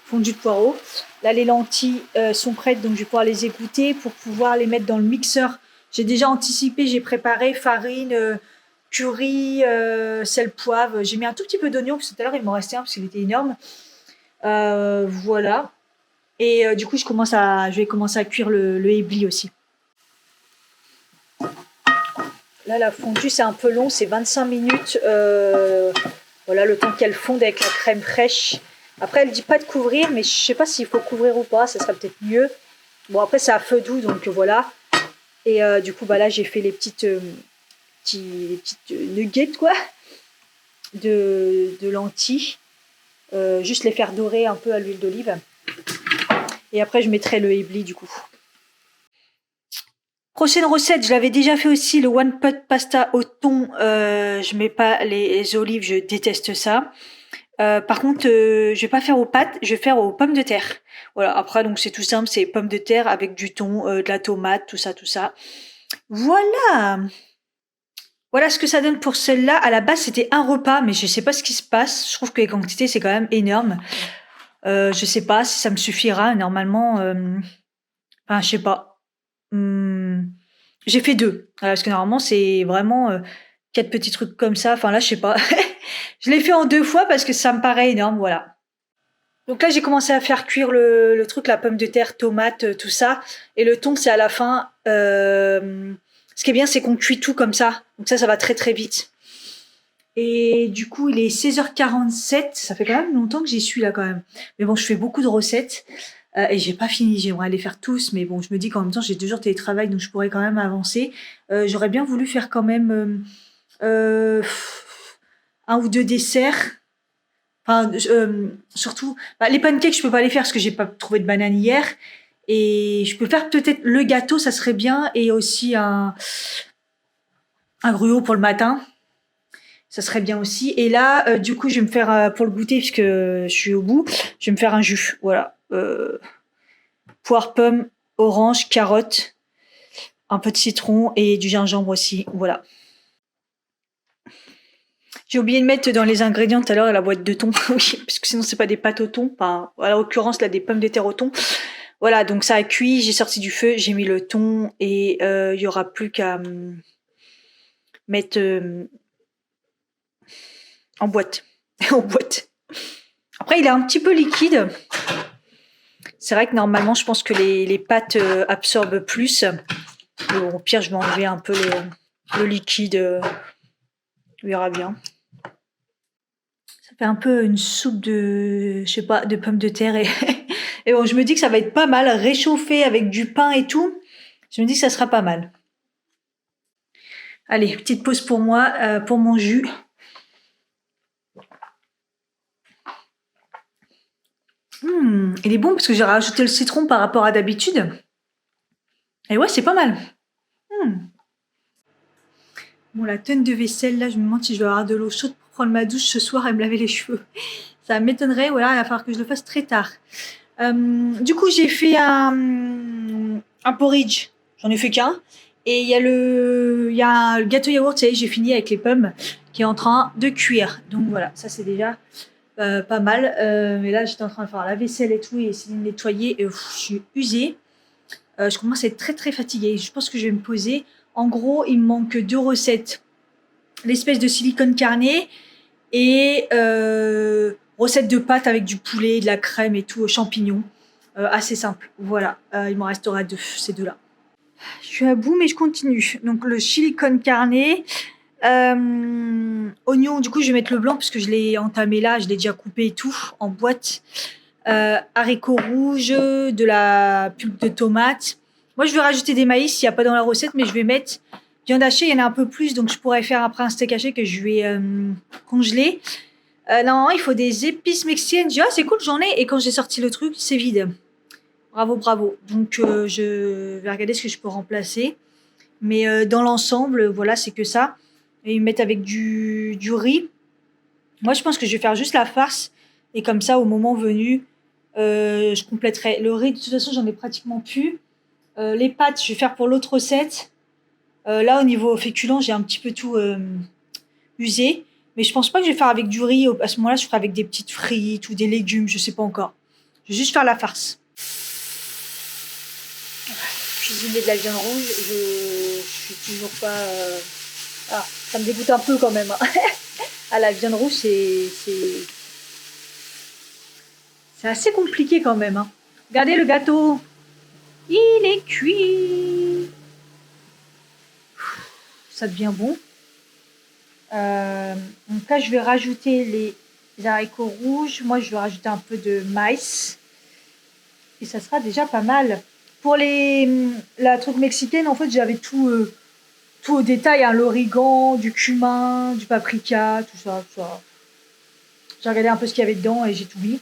fondu de poireau. Là, les lentilles sont prêtes, donc je vais pouvoir les égoutter pour pouvoir les mettre dans le mixeur. J'ai déjà anticipé, j'ai préparé farine, curry, sel, poivre. J'ai mis un tout petit peu d'oignon, parce que tout à l'heure, il m'en restait un, parce qu'il était énorme. Voilà. Et du coup, je vais commencer à cuire le éblis aussi. Là, la fondue, c'est un peu long, c'est 25 minutes. Voilà, le temps qu'elle fonde avec la crème fraîche. Après, elle dit pas de couvrir, mais je sais pas s'il faut couvrir ou pas, ça serait peut-être mieux. Bon, après, c'est à feu doux, donc voilà. Et du coup, là, j'ai fait les petites nuggets, quoi. de lentilles. Juste les faire dorer un peu à l'huile d'olive. Et après, je mettrai le hibli du coup. Prochaine recette, je l'avais déjà fait aussi, le one pot pasta au thon. Je mets pas les olives, je déteste ça. Par contre, je vais pas faire aux pâtes, je vais faire aux pommes de terre. Voilà. Après, donc c'est tout simple, c'est pommes de terre avec du thon, de la tomate, tout ça. Voilà. Voilà ce que ça donne pour celle-là. À la base, c'était un repas, mais je sais pas ce qui se passe. Je trouve que les quantités, c'est quand même énorme. Je sais pas si ça me suffira. Normalement, enfin, je sais pas. J'ai fait 2. Voilà, parce que normalement, c'est vraiment 4 petits trucs comme ça. Enfin, là, je sais pas. Je l'ai fait en 2 fois parce que ça me paraît énorme. Voilà. Donc là, j'ai commencé à faire cuire le truc, la pomme de terre, tomate, tout ça. Et le thon, c'est à la fin. Ce qui est bien, c'est qu'on cuit tout comme ça. Donc ça va très très vite. Et du coup, il est 16h47. Ça fait quand même longtemps que j'y suis là quand même. Mais bon, je fais beaucoup de recettes. Et j'ai pas fini. J'aimerais les faire tous. Mais bon, je me dis qu'en même temps, j'ai 2 jours de télétravail. Donc je pourrais quand même avancer. J'aurais bien voulu faire quand même 1 ou 2 desserts. Enfin, surtout, les pancakes, je peux pas les faire parce que j'ai pas trouvé de banane hier. Et je peux faire peut-être le gâteau, ça serait bien. Et aussi un gruau pour le matin. Ça serait bien aussi. Et là, du coup, je vais me faire, pour le goûter, puisque je suis au bout, je vais me faire un jus. Voilà. Poire, pomme, orange, carotte, un peu de citron et du gingembre aussi. Voilà. J'ai oublié de mettre dans les ingrédients tout à l'heure la boîte de thon. Oui, parce que sinon, c'est pas des pâtes au thon. Enfin, en l'occurrence, là, des pommes de terre au thon. Voilà, donc ça a cuit, j'ai sorti du feu, j'ai mis le thon et il y aura plus qu'à mettre en boîte. En boîte. Après, il est un petit peu liquide. C'est vrai que normalement, je pense que les pâtes absorbent plus. Bon, au pire, je vais enlever un peu le liquide. On verra bien. Ça fait un peu une soupe de, je sais pas, de pommes de terre et bon, je me dis que ça va être pas mal, réchauffé avec du pain et tout. Je me dis que ça sera pas mal. Allez, petite pause pour moi, pour mon jus. Il est bon parce que j'ai rajouté le citron par rapport à d'habitude. Et ouais, c'est pas mal. Bon, la tonne de vaisselle, là, je me demande si je vais avoir de l'eau chaude pour prendre ma douche ce soir et me laver les cheveux. Ça m'étonnerait, voilà, il va falloir que je le fasse très tard. Du coup, j'ai fait un porridge. J'en ai fait qu'un. Et il y a le gâteau yaourt, ça y est, j'ai fini avec les pommes qui est en train de cuire. Donc voilà, ça c'est déjà pas mal. Mais là, j'étais en train de faire la vaisselle et tout et essayer de nettoyer. Et je suis usée. Je commence à être très très fatiguée. Je pense que je vais me poser. En gros, il me manque 2 recettes. L'espèce de silicone carné et recette de pâtes avec du poulet, de la crème et tout, champignons. Assez simple. Voilà, il m'en restera 2, ces 2-là. Je suis à bout, mais je continue. Donc le chili con carne, oignon, du coup je vais mettre le blanc parce que je l'ai entamé là, je l'ai déjà coupé et tout en boîte. Haricots rouges, de la pulpe de tomate. Moi je vais rajouter des maïs, il n'y a pas dans la recette, mais je vais mettre viande hachée, il y en a un peu plus, donc je pourrais faire après un steak haché que je vais congeler. Normalement il faut des épices mexicaines. Je dis c'est cool, j'en ai, et quand j'ai sorti le truc, c'est vide. Bravo. Donc je vais regarder ce que je peux remplacer. Mais dans l'ensemble, voilà, c'est que ça. Et ils mettent avec du riz. Moi, je pense que je vais faire juste la farce. Et comme ça, au moment venu, je compléterai. Le riz, de toute façon, j'en ai pratiquement plus. Les pâtes, je vais faire pour l'autre recette. Là, au niveau féculent, j'ai un petit peu tout usé. Mais je pense pas que je vais faire avec du riz. À ce moment-là, je ferai avec des petites frites ou des légumes, je sais pas encore. Je vais juste faire la farce. Cuisiner de la viande rouge, je suis toujours pas. Ça me dégoûte un peu quand même. La viande rouge, c'est assez compliqué quand même. Regardez le gâteau, il est cuit. Ça devient bon. Donc là, je vais rajouter les haricots rouges. Moi, je vais rajouter un peu de maïs. Et ça sera déjà pas mal. Pour la truc mexicaine, en fait, j'avais tout tout au détail, hein, l'origan, du cumin, du paprika, tout ça, tout ça. J'ai regardé un peu ce qu'il y avait dedans et j'ai tout mis.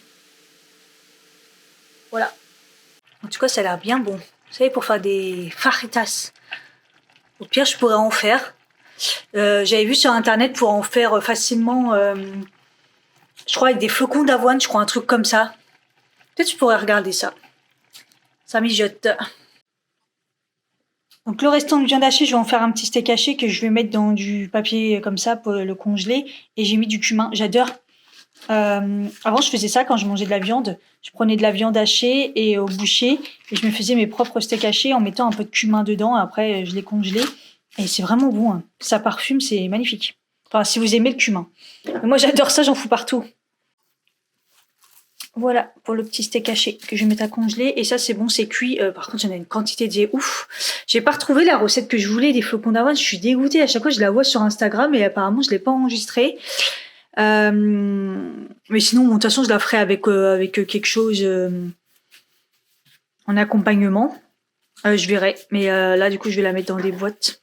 Voilà. En tout cas, ça a l'air bien bon. Vous savez, pour faire des fajitas. Au pire, je pourrais en faire. J'avais vu sur internet pour en faire facilement, je crois avec des flocons d'avoine, je crois un truc comme ça. Peut-être que je pourrais regarder ça. Ça mijote. Donc le restant de viande hachée, je vais en faire un petit steak haché que je vais mettre dans du papier comme ça pour le congeler. Et j'ai mis du cumin, j'adore. Avant je faisais ça quand je mangeais de la viande. Je prenais de la viande hachée et au boucher et je me faisais mes propres steaks hachés en mettant un peu de cumin dedans. Après je les congelais et c'est vraiment bon, hein. Ça parfume, c'est magnifique. Enfin si vous aimez le cumin. Mais moi j'adore ça, j'en fous partout. Voilà pour le petit steak haché que je vais mettre à congeler. Et ça c'est bon, c'est cuit. Par contre j'en ai une quantité de ouf. J'ai pas retrouvé la recette que je voulais des flocons d'avoine. Je suis dégoûtée. À chaque fois je la vois sur Instagram et apparemment je l'ai pas enregistrée. Mais sinon bon, de toute façon je la ferai avec quelque chose en accompagnement. Je verrai. Mais là du coup je vais la mettre dans des boîtes.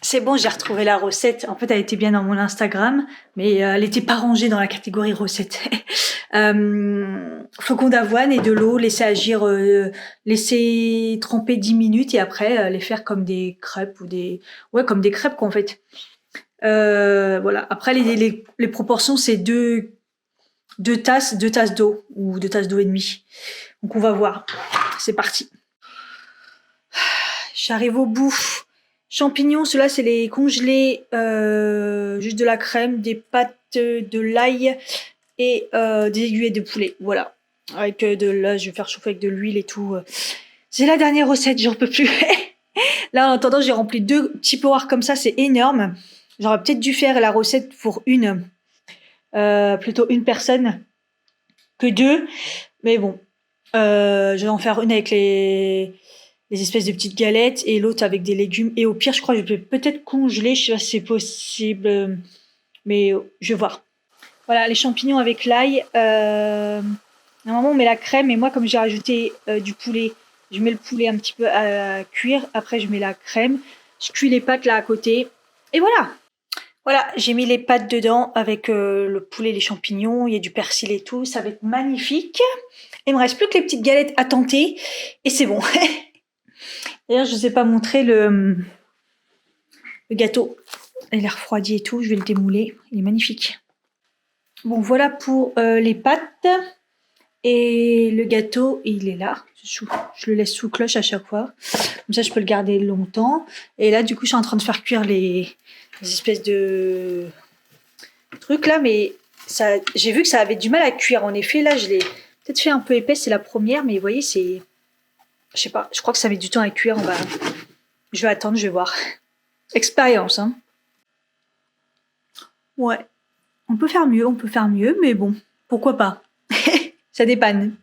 C'est bon, j'ai retrouvé la recette. En fait, elle était bien dans mon Instagram, mais elle n'était pas rangée dans la catégorie recette. Flocons d'avoine et de l'eau, laisser agir, laisser tremper 10 minutes et après les faire comme des crêpes ou ouais, comme des crêpes quoi en fait. Voilà. Après les proportions, c'est deux tasses d'eau ou 2 tasses d'eau et demie. Donc on va voir. C'est parti. J'arrive au bout. Champignons, ceux-là, c'est les congelés, juste de la crème, des pâtes, de l'ail et des aiguillettes de poulet. Voilà. Avec là, je vais faire chauffer avec de l'huile et tout. C'est la dernière recette, j'en peux plus. Là, en attendant, j'ai rempli 2 petits poires comme ça, c'est énorme. J'aurais peut-être dû faire la recette pour plutôt une personne que 2. Mais bon, je vais en faire une avec les espèces de petites galettes et l'autre avec des légumes. Et au pire, je crois que je vais peut-être congeler, je sais pas si c'est possible, mais je vais voir. Voilà, les champignons avec l'ail. Normalement, on met la crème, et moi, comme j'ai rajouté du poulet, je mets le poulet un petit peu à cuire. Après, je mets la crème. Je cuis les pâtes là à côté. Et voilà. Voilà, j'ai mis les pâtes dedans avec le poulet, les champignons. Il y a du persil et tout. Ça va être magnifique. Il me reste plus que les petites galettes à tenter. Et c'est bon. D'ailleurs, je ne vous ai pas montré le gâteau. Il est refroidi et tout. Je vais le démouler. Il est magnifique. Bon, voilà pour les pâtes. Et le gâteau, il est là. Je le laisse sous cloche à chaque fois. Comme ça, je peux le garder longtemps. Et là, du coup, je suis en train de faire cuire les espèces de trucs là. Mais j'ai vu que ça avait du mal à cuire. En effet, là, je l'ai peut-être fait un peu épais. C'est la première. Mais vous voyez, c'est... Je sais pas, je crois que ça met du temps à cuire. Je vais attendre, je vais voir. Expérience, hein. Ouais. On peut faire mieux, mais bon, pourquoi pas. Ça dépanne.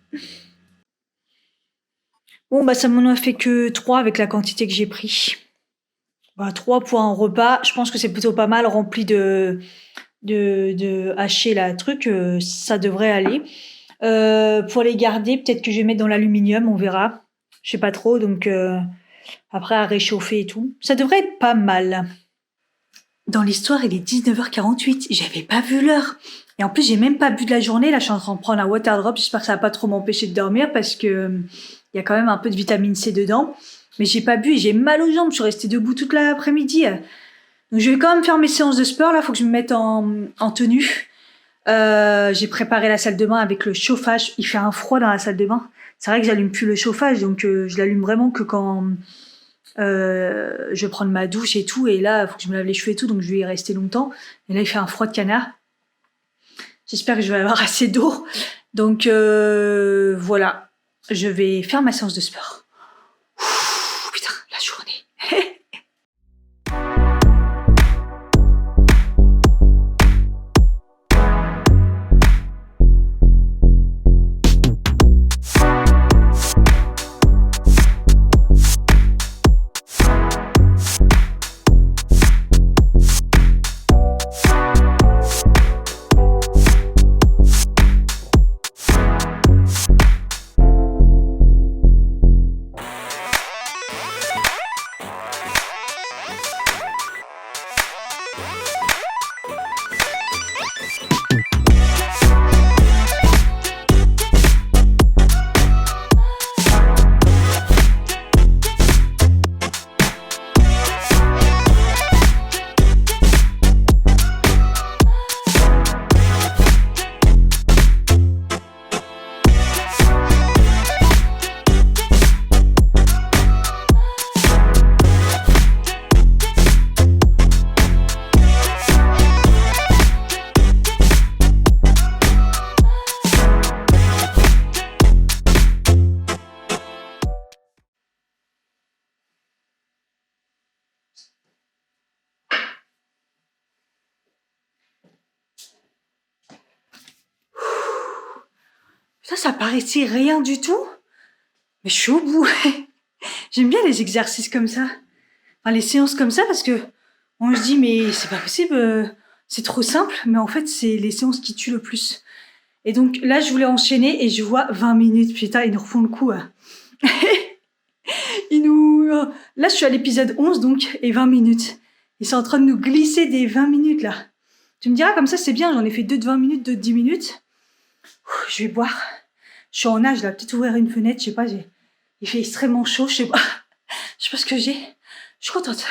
Bon, bah ça m'en a fait que 3 avec la quantité que j'ai pris. Bah 3 pour un repas, je pense que c'est plutôt pas mal rempli de hacher la truc, ça devrait aller. Pour les garder, peut-être que je vais mettre dans l'aluminium, on verra. Je sais pas trop, donc après à réchauffer et tout. Ça devrait être pas mal. Dans l'histoire, il est 19h48. J'avais pas vu l'heure. Et en plus, j'ai même pas bu de la journée. Là, je suis en train de prendre un water drop. J'espère que ça va pas trop m'empêcher de dormir parce que il y a quand même un peu de vitamine C dedans. Mais j'ai pas bu et j'ai mal aux jambes. Je suis restée debout toute l'après-midi. Donc, je vais quand même faire mes séances de sport. Là, faut que je me mette en tenue. J'ai préparé la salle de bain avec le chauffage. Il fait un froid dans la salle de bain. C'est vrai que j'allume plus le chauffage, donc je l'allume vraiment que quand je vais prendre ma douche et tout. Et là, il faut que je me lave les cheveux et tout, donc je vais y rester longtemps. Et là, il fait un froid de canard. J'espère que je vais avoir assez d'eau. Donc voilà, je vais faire ma séance de sport. Ouh, putain, la journée. ça paraissait rien du tout. Mais je suis au bout. J'aime bien les exercices comme ça. Enfin, les séances comme ça parce que on se dit, mais c'est pas possible, c'est trop simple. Mais en fait, c'est les séances qui tuent le plus. Et donc là, je voulais enchaîner et je vois 20 minutes. Putain, ils nous refont le coup. Hein. Là, je suis à l'épisode 11, donc, et 20 minutes. Ils sont en train de nous glisser des 20 minutes, là. Tu me diras, comme ça, c'est bien. J'en ai fait 2 de 20 minutes, 2 de 10 minutes. Je vais boire. Je suis en nage, là. Peut-être ouvrir une fenêtre, je sais pas. Il fait extrêmement chaud, je sais pas. Je sais pas ce que j'ai. Je suis contente.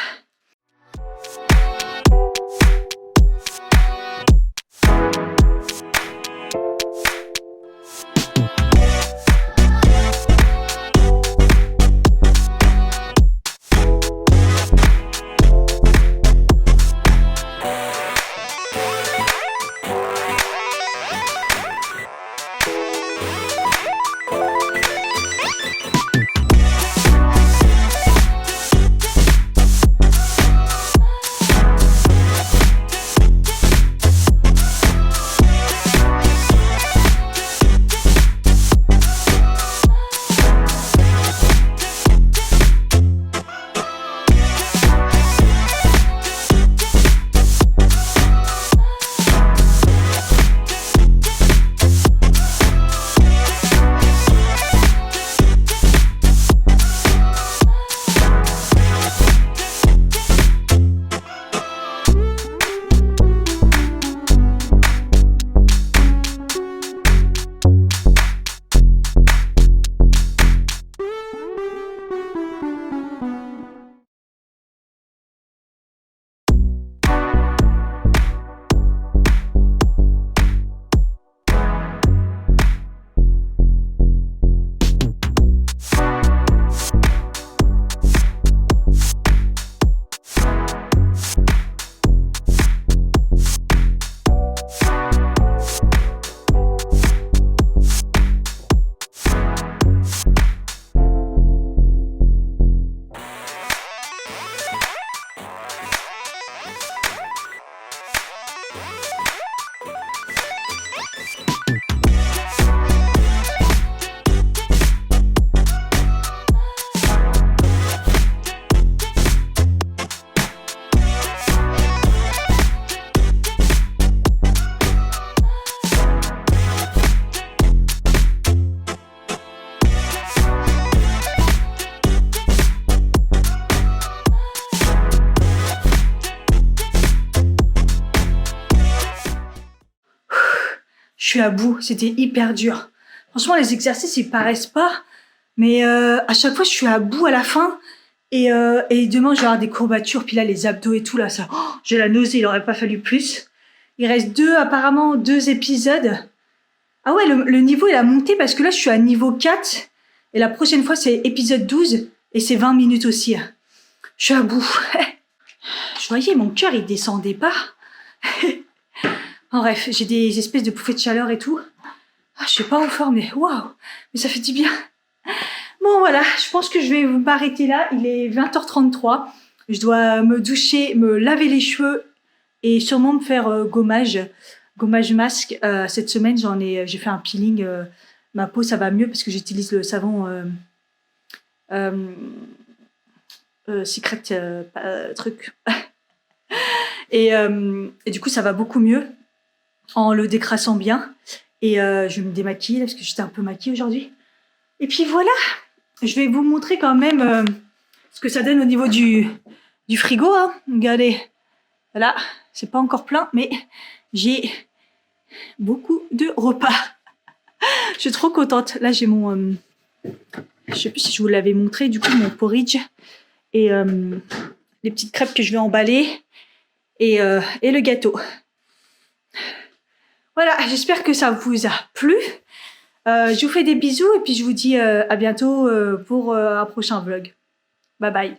Je suis à bout, c'était hyper dur. Franchement, les exercices, ils paraissent pas, mais à chaque fois, je suis à bout à la fin. Et demain, je vais avoir des courbatures, puis là, les abdos et tout, là, ça, j'ai la nausée, il aurait pas fallu plus. Il reste apparemment 2 épisodes. Ah ouais, le niveau, il a monté parce que là, je suis à niveau 4. Et la prochaine fois, c'est épisode 12 et c'est 20 minutes aussi. Je suis à bout. Je voyais, mon cœur, il descendait pas. En bref, j'ai des espèces de bouffées de chaleur et tout. Je suis pas en forme, mais waouh, mais ça fait du bien. Bon, voilà, je pense que je vais m'arrêter là. Il est 20h33. Je dois me doucher, me laver les cheveux et sûrement me faire gommage masque. Cette semaine, j'ai fait un peeling. Ma peau, ça va mieux parce que j'utilise le savon Secret truc. Et du coup, ça va beaucoup mieux en le décrassant bien. Et je vais me démaquiller parce que j'étais un peu maquillée aujourd'hui. Et puis voilà, je vais vous montrer quand même ce que ça donne au niveau du frigo. Hein. Regardez, voilà, c'est pas encore plein, mais j'ai beaucoup de repas. Je suis trop contente. Là, j'ai mon... je sais plus si je vous l'avais montré, du coup, mon porridge et les petites crêpes que je vais emballer et le gâteau. Voilà, j'espère que ça vous a plu. Je vous fais des bisous et puis je vous dis à bientôt pour un prochain vlog. Bye bye.